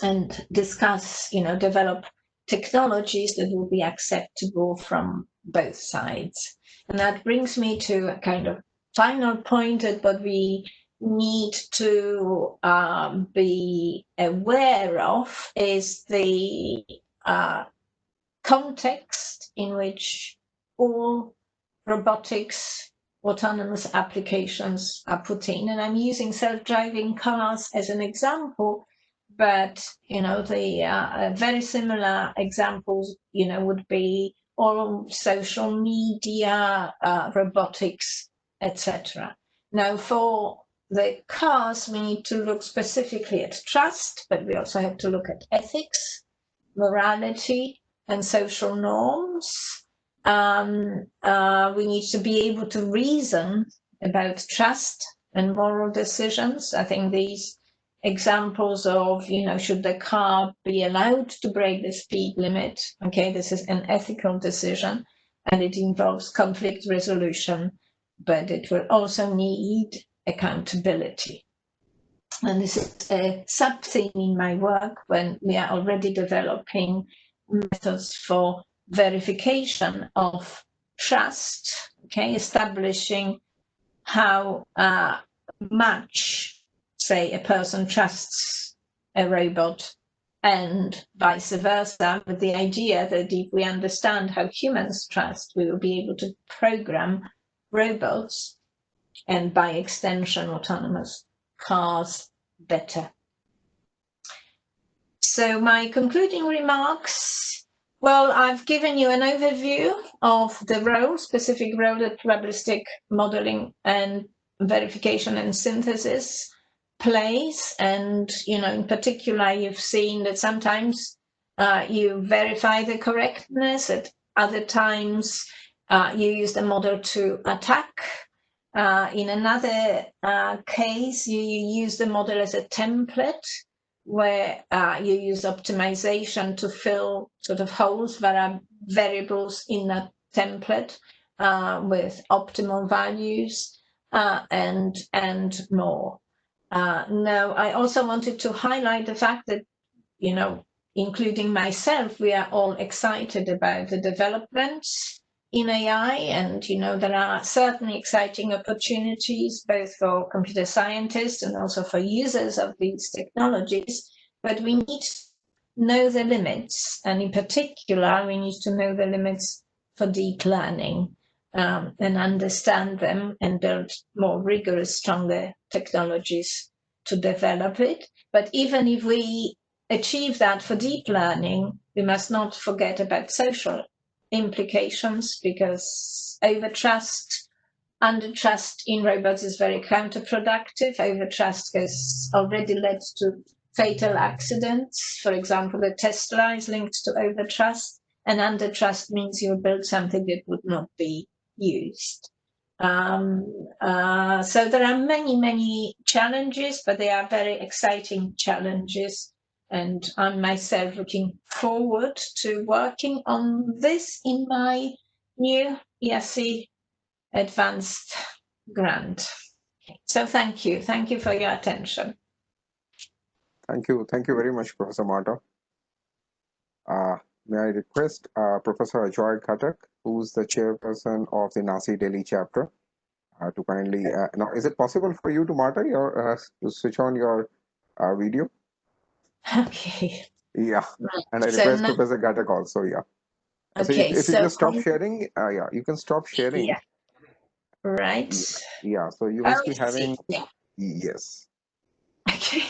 and discuss, develop technologies that will be acceptable from both sides. And that brings me to a kind of final point that what we need to be aware of is the context in which all robotics autonomous applications are put in. And I'm using self-driving cars as an example, but the very similar examples would be all social media, robotics, etc. Now for the cars, we need to look specifically at trust, but we also have to look at ethics, morality, and social norms. We need to be able to reason about trust and moral decisions. I think these examples of, should the car be allowed to break the speed limit? Okay, this is an ethical decision and it involves conflict resolution, but it will also need accountability. And this is a sub-theme in my work when we are already developing methods for verification of trust, okay, establishing how much, say, a person trusts a robot and vice versa, with the idea that if we understand how humans trust, we will be able to program robots and by extension autonomous cars better. So my concluding remarks, well, I've given you an overview of the specific role that probabilistic modeling and verification and synthesis plays. And, in particular, you've seen that sometimes you verify the correctness, at other times you use the model to attack. In another case, you use the model as a template where you use optimization to fill sort of holes that are variables in that template with optimal values and more. Now, I also wanted to highlight the fact that, including myself, we are all excited about the developments in AI, and there are certainly exciting opportunities both for computer scientists and also for users of these technologies, but we need to know the limits, and in particular we need to know the limits for deep learning and understand them and build more rigorous, stronger technologies to develop it. But even if we achieve that for deep learning, we must not forget about social implications, because overtrust, undertrust in robots is very counterproductive. Overtrust has already led to fatal accidents. For example, the Tesla is linked to overtrust, and undertrust means you build something that would not be used. So there are many challenges, but they are very exciting challenges. And I'm myself looking forward to working on this in my new ESC advanced grant. So thank you for your attention. Thank you very much, Professor Marta. May I request Professor Ajoy Khatak, who's the chairperson of the NASI Delhi chapter, to kindly, now is it possible for you to, Marta, to switch on your video. Okay. Yeah, Right. and I So request now, Professor Gatak also. Yeah. So okay. if you So just stop sharing, yeah, you can stop sharing. yeah. Right. Yeah. So you Oh, must be I see. having, Yeah. yes. Okay.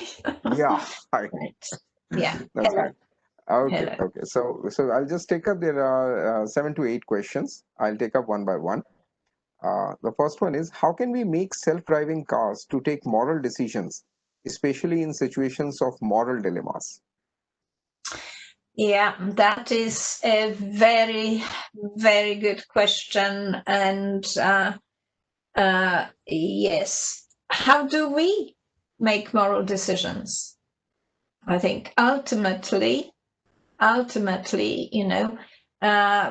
Yeah. Hi. Right. Yeah. That's Hello. great. Okay. Hello. Okay. So I'll just take up. There are 7 to 8 questions. I'll take up one by one. The first one is, how can we make self-driving cars to take moral decisions, especially in situations of moral dilemmas? Yeah, that is a very, very good question. And yes, how do we make moral decisions? I think ultimately,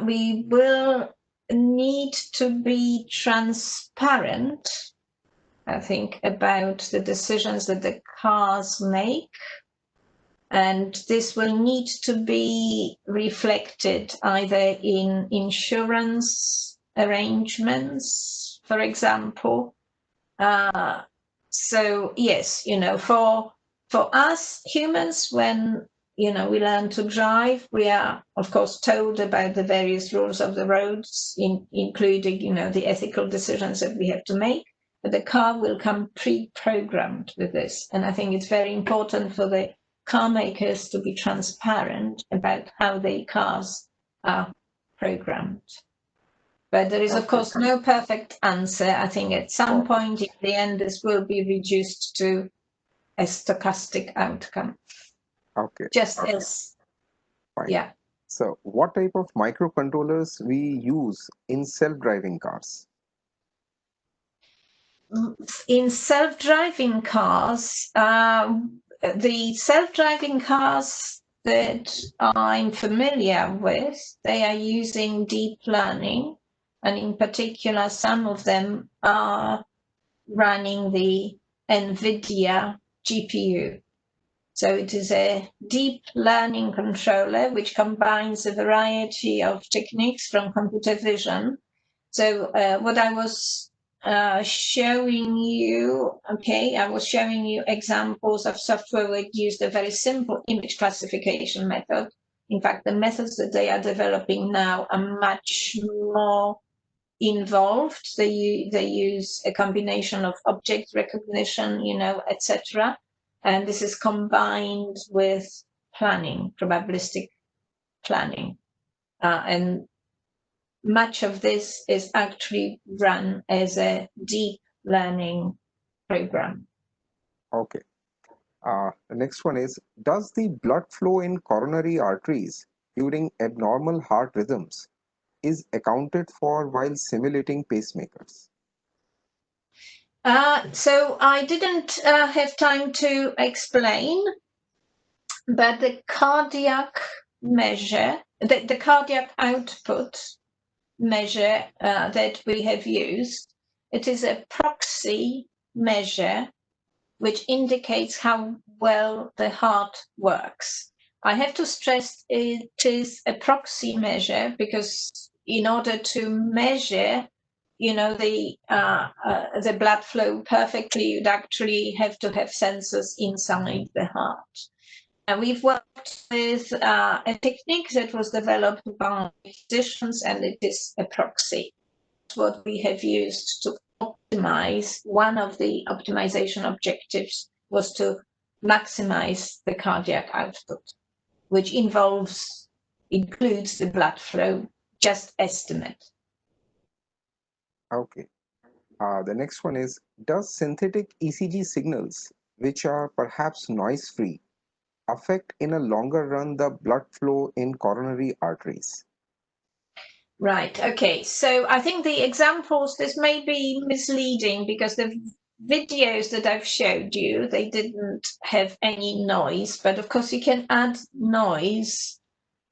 we will need to be transparent, I think, about the decisions that the cars make. And this will need to be reflected either in insurance arrangements, for example. So yes, for us humans, when we learn to drive, we are of course told about the various rules of the roads, including the ethical decisions that we have to make. But the car will come pre-programmed with this, and I think it's very important for the car makers to be transparent about how their cars are programmed. But there is, of course, no perfect answer. I think at some point in the end, this will be reduced to a stochastic outcome. Okay. Just as, Fine. yeah. So what type of microcontrollers we use in self-driving cars? In self-driving cars, the self-driving cars that I'm familiar with, they are using deep learning. And in particular, some of them are running the NVIDIA GPU. So it is a deep learning controller which combines a variety of techniques from computer vision. So what I was showing you, I was showing you examples of software that used a very simple image classification method. In fact, the methods that they are developing now are much more involved. They use a combination of object recognition, etc. And this is combined with planning, probabilistic planning. And much of this is actually run as a deep learning program. Okay. The next one is, does the blood flow in coronary arteries during abnormal heart rhythms is accounted for while simulating pacemakers? So I didn't have time to explain, but the cardiac measure, the cardiac output measure that we have used, it is a proxy measure which indicates how well the heart works. I have to stress it is a proxy measure because in order to measure the blood flow perfectly, you'd actually have to have sensors inside the heart. And we've worked with a technique that was developed by physicians, and it is a proxy. What we have used to optimize, one of the optimization objectives was to maximize the cardiac output, which includes the blood flow, just estimate. Okay. The next one is, does synthetic ECG signals, which are perhaps noise-free, affect in a longer run the blood flow in coronary arteries? Right. Okay. So I think the examples, this may be misleading because the videos that I've showed you, they didn't have any noise, but of course you can add noise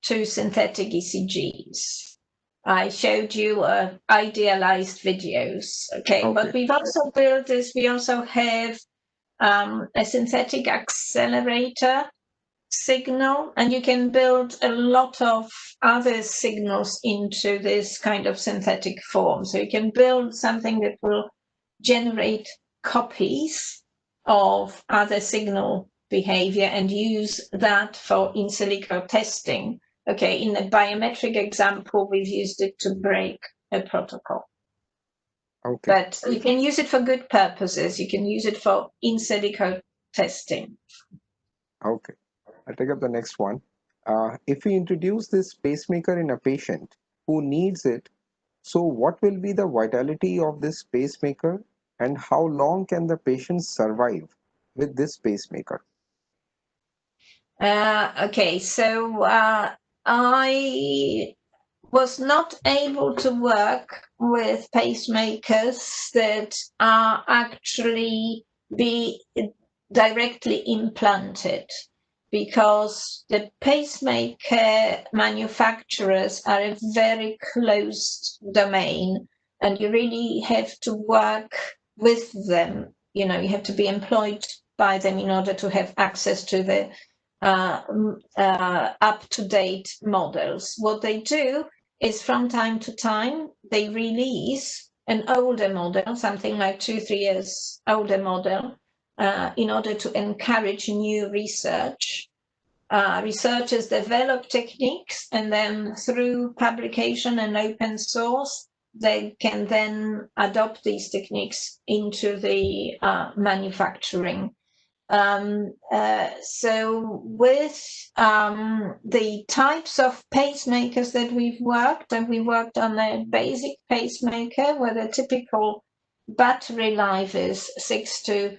to synthetic ECGs. I showed you idealized videos. Okay. What we've also built is we also have a synthetic accelerator signal, and you can build a lot of other signals into this kind of synthetic form. So you can build something that will generate copies of other signal behavior and use that for in silico testing. Okay, in a biometric example, we've used it to break a protocol. Okay. But you can use it for good purposes. You can use it for in silico testing. Okay. I'll take up the next one. If we introduce this pacemaker in a patient who needs it, so what will be the vitality of this pacemaker and how long can the patient survive with this pacemaker? Okay, so I was not able to work with pacemakers that are actually be directly implanted, because the pacemaker manufacturers are a very closed domain and you really have to work with them. You know, you have to be employed by them in order to have access to the up-to-date models. What they do is from time to time, they release an older model, something like 2-3 years older model, in order to encourage new research. Researchers develop techniques, and then through publication and open source, they can then adopt these techniques into the manufacturing. So with the types of pacemakers that we've worked, and we worked on a basic pacemaker where the typical battery life is 6 to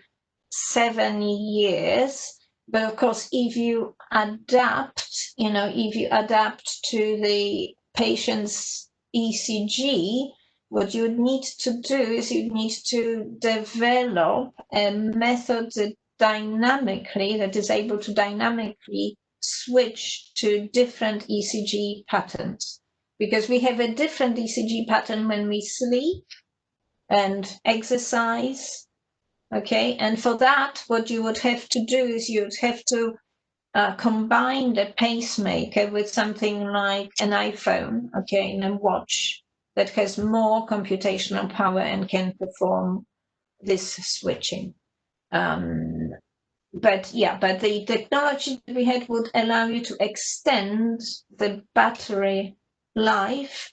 7 years. But of course, if you adapt, if you adapt to the patient's ECG, what you would need to do is you need to develop a method that is able to dynamically switch to different ECG patterns, because we have a different ECG pattern when we sleep and exercise. Okay, and for that, what you would have to do is you would have to combine the pacemaker with something like an iPhone, okay, and a watch that has more computational power and can perform this switching. But the technology that we had would allow you to extend the battery life,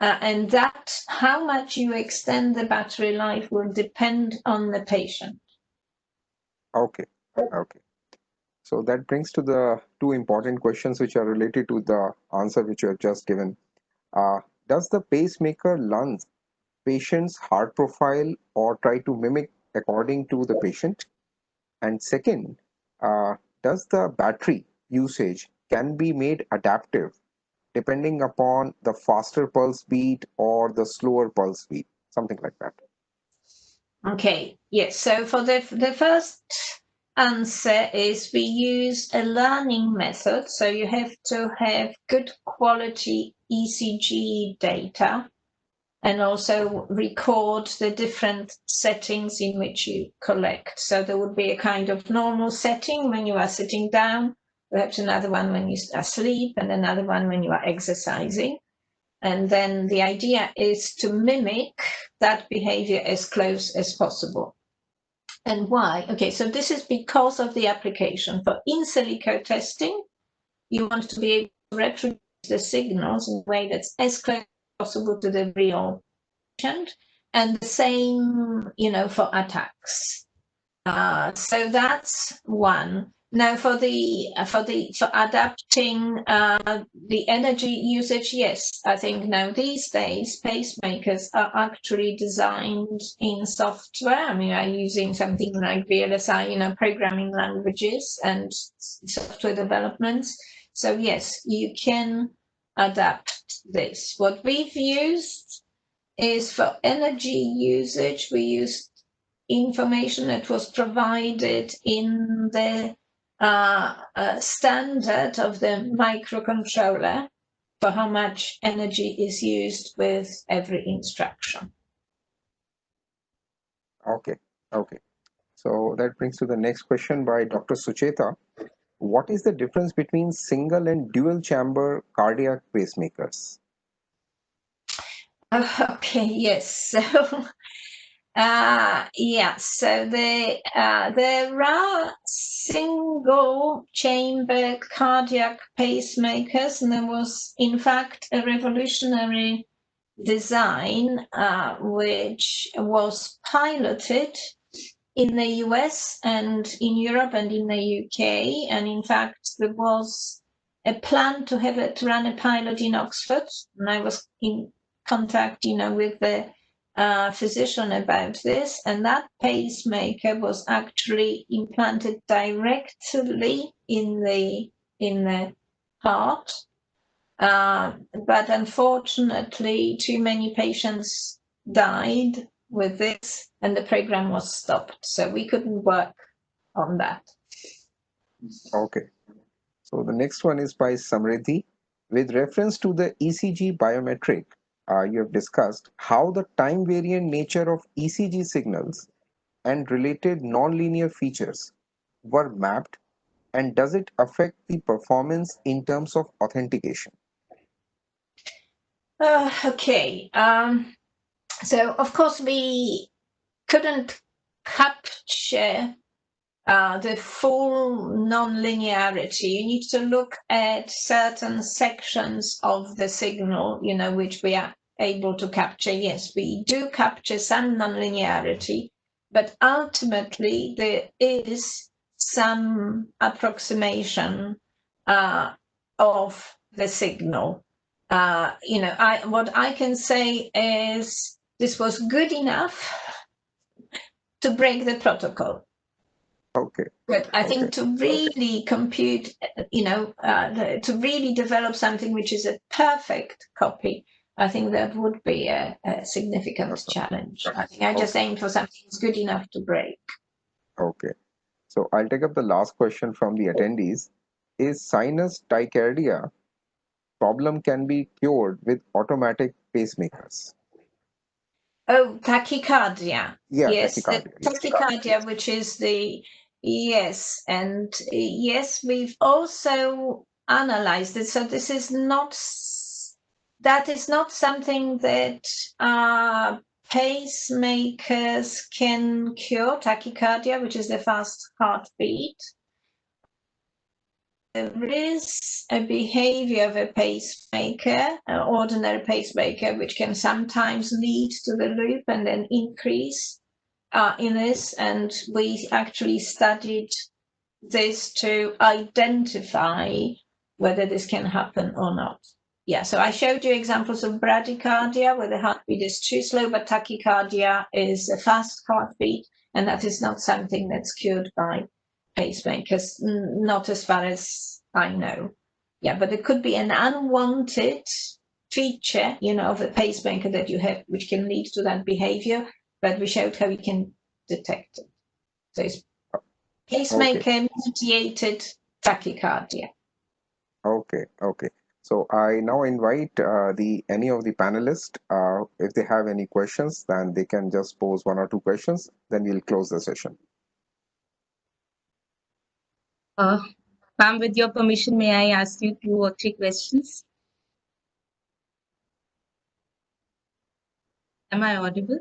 and that how much you extend the battery life will depend on the patient. Okay. Okay. So that brings to the two important questions which are related to the answer which you have just given. Does the pacemaker learn patient's heart profile or try to mimic according to the patient? And second, does the battery usage can be made adaptive depending upon the faster pulse beat or the slower pulse beat, something like that? Okay, yes. So for the first answer is we use a learning method. So you have to have good quality ECG data and also record the different settings in which you collect. So there would be a kind of normal setting when you are sitting down, perhaps another one when you are asleep, and another one when you are exercising. And then the idea is to mimic that behavior as close as possible. And why? Okay, so this is because of the application. For in silico testing, you want to be able to reproduce the signals in a way that's as close as possible to the real patient, and the same, for attacks. So that's one. Now for adapting the energy usage, yes, I think now these days pacemakers are actually designed in software. I mean, I'm using something like VLSI, programming languages and software developments. So yes, you can adapt this. What we've used is for energy usage, we used information that was provided in the standard of the microcontroller for how much energy is used with every instruction. Okay. Okay. So that brings to the next question by Dr. Sucheta. What is the difference between single and dual chamber cardiac pacemakers? Okay, yes. So Yeah, so there are single chamber cardiac pacemakers, and there was, in fact, a revolutionary design which was piloted in the US and in Europe and in the UK. And in fact, there was a plan to have it run a pilot in Oxford, and I was in contact, with the physician about this, and that pacemaker was actually implanted directly in the heart. But unfortunately, too many patients died with this, and the program was stopped. So we couldn't work on that. Okay. So the next one is by Samriddhi. With reference to the ECG biometric, you have discussed how the time variant nature of ECG signals and related nonlinear features were mapped, and does it affect the performance in terms of authentication? Okay. So of course we couldn't capture the full non-linearity. You need to look at certain sections of the signal, which we are able to capture. Yes, we do capture some non-linearity, but ultimately there is some approximation of the signal. What I can say is this was good enough to break the protocol. Okay. But I think to really compute, to really develop something which is a perfect copy, I think that would be a significant challenge. I think I just aim for something that's good enough to break. Okay. So I'll take up the last question from the attendees. Is sinus tachycardia problem can be cured with automatic pacemakers? Oh, tachycardia. Yeah, Yes, tachycardia. the tachycardia, which is yes, and yes, we've also analyzed it. So this is that is not something that pacemakers can cure, tachycardia, which is the fast heartbeat. There is a behavior of a pacemaker, an ordinary pacemaker, which can sometimes lead to the loop and then increase in this. And we actually studied this to identify whether this can happen or not. Yeah, so I showed you examples of bradycardia, where the heartbeat is too slow, but tachycardia is a fast heartbeat, and that is not something that's cured by pacemakers, not as far as I know. Yeah, but it could be an unwanted feature, of a pacemaker that you have, which can lead to that behavior, but we showed how we can detect it. So it's pacemaker-mediated tachycardia. Okay. So I now invite any of the panelists, if they have any questions, then they can just pose one or two questions, then we'll close the session. Ma'am, with your permission, may I ask you 2 or 3 questions? Am I audible?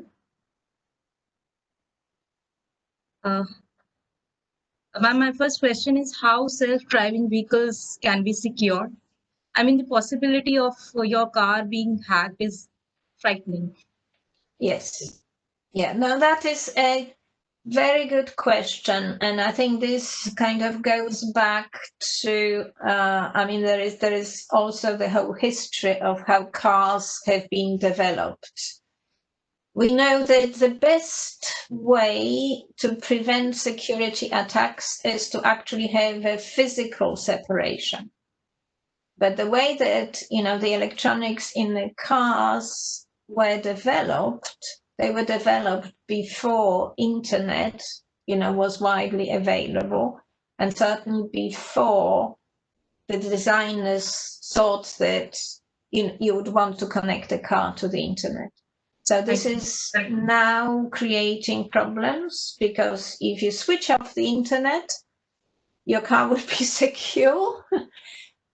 Ma'am, my first question is how self-driving vehicles can be secured? I mean, the possibility of your car being hacked is frightening. Yes. Yeah, no, that is a very good question. And I think this kind of goes back to, there is also the whole history of how cars have been developed. We know that the best way to prevent security attacks is to actually have a physical separation. But the way that, the electronics in the cars were developed, they were developed before internet, was widely available, and certainly before the designers thought that you would want to connect a car to the internet. So this is now creating problems, because if you switch off the internet, your car will be secure.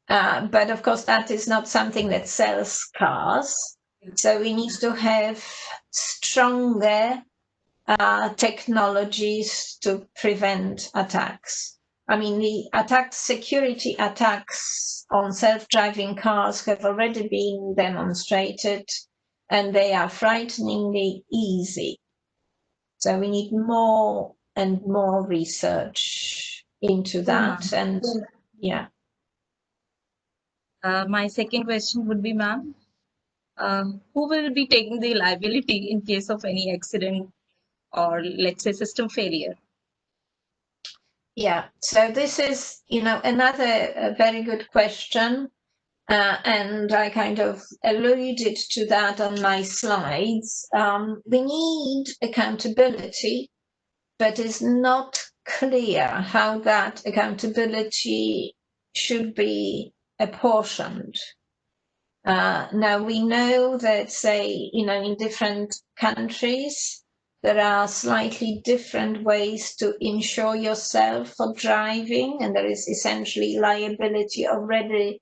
But of course, that is not something that sells cars. So we need to have stronger technologies to prevent attacks. I mean, the security attacks on self-driving cars have already been demonstrated, and they are frighteningly easy. So we need more and more research into that. And yeah. My second question would be, ma'am, who will be taking the liability in case of any accident or, let's say, system failure? Yeah, so this is, another very good question. And I kind of alluded to that on my slides. We need accountability, but it's not clear how that accountability should be apportioned. Now we know that, say, in different countries, there are slightly different ways to insure yourself for driving, and there is essentially liability already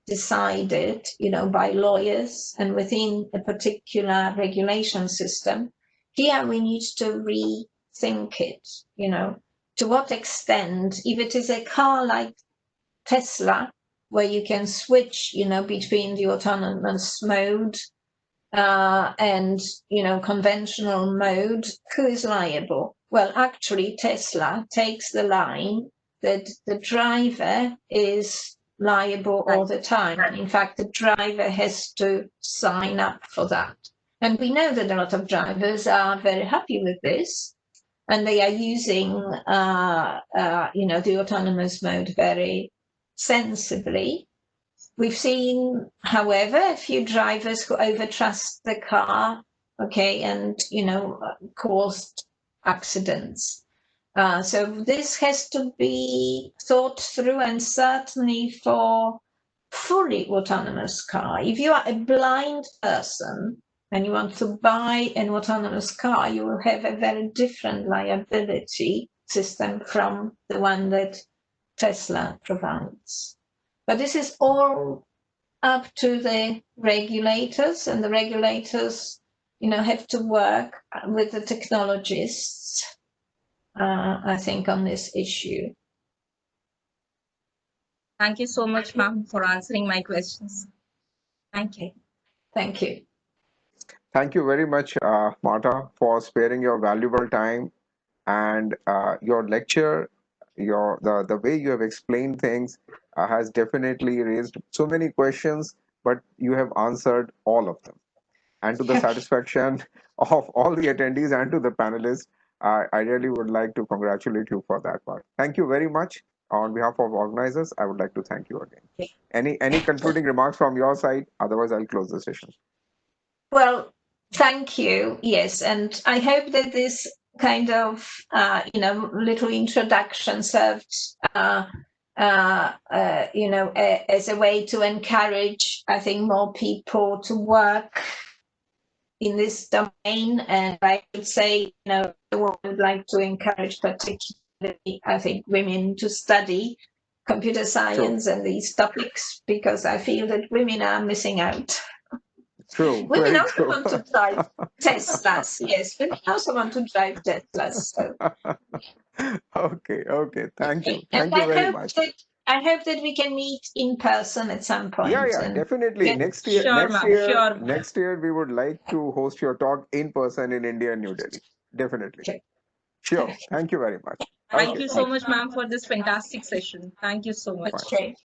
decided, by lawyers and within a particular regulation system. Here we need to rethink it, to what extent, if it is a car like Tesla, where you can switch, between the autonomous mode and, conventional mode, who is liable? Well, actually, Tesla takes the line that the driver is liable all the time. In fact, the driver has to sign up for that. And we know that a lot of drivers are very happy with this, and they are using, the autonomous mode very sensibly. We've seen, however, a few drivers who overtrust the car, and, caused accidents. So this has to be thought through, and certainly for fully autonomous car. If you are a blind person and you want to buy an autonomous car, you will have a very different liability system from the one that Tesla provides. But this is all up to the regulators, and the regulators, have to work with the technologists, I think, on this issue. Thank you so much, ma'am, for answering my questions. Thank you. Thank you. Thank you very much, Marta, for sparing your valuable time, and your lecture, the way you have explained things has definitely raised so many questions, but you have answered all of them. And to the satisfaction of all the attendees and to the panelists, I really would like to congratulate you for that part. Thank you very much. On behalf of organizers, I would like to thank you again. Any concluding remarks from your side? Otherwise, I'll close the session. Well, thank you. Yes, and I hope that this kind of, little introduction served, as a way to encourage, I think, more people to work in this domain. And I would say, I would like to encourage particularly, I think, women to study computer science and these topics, because I feel that women are missing out. True. Women also want to drive Teslas. Yes, women also want to drive Teslas. So. Okay. Thank you. And Thank you very much. I hope that we can meet in person at some point. Yeah, definitely. Next year, next year, we would like to host your talk in person in India and New Delhi. Definitely. Okay. Sure. Thank you very much. Thank you so much, ma'am, for this fantastic session. Thank you so much. Okay.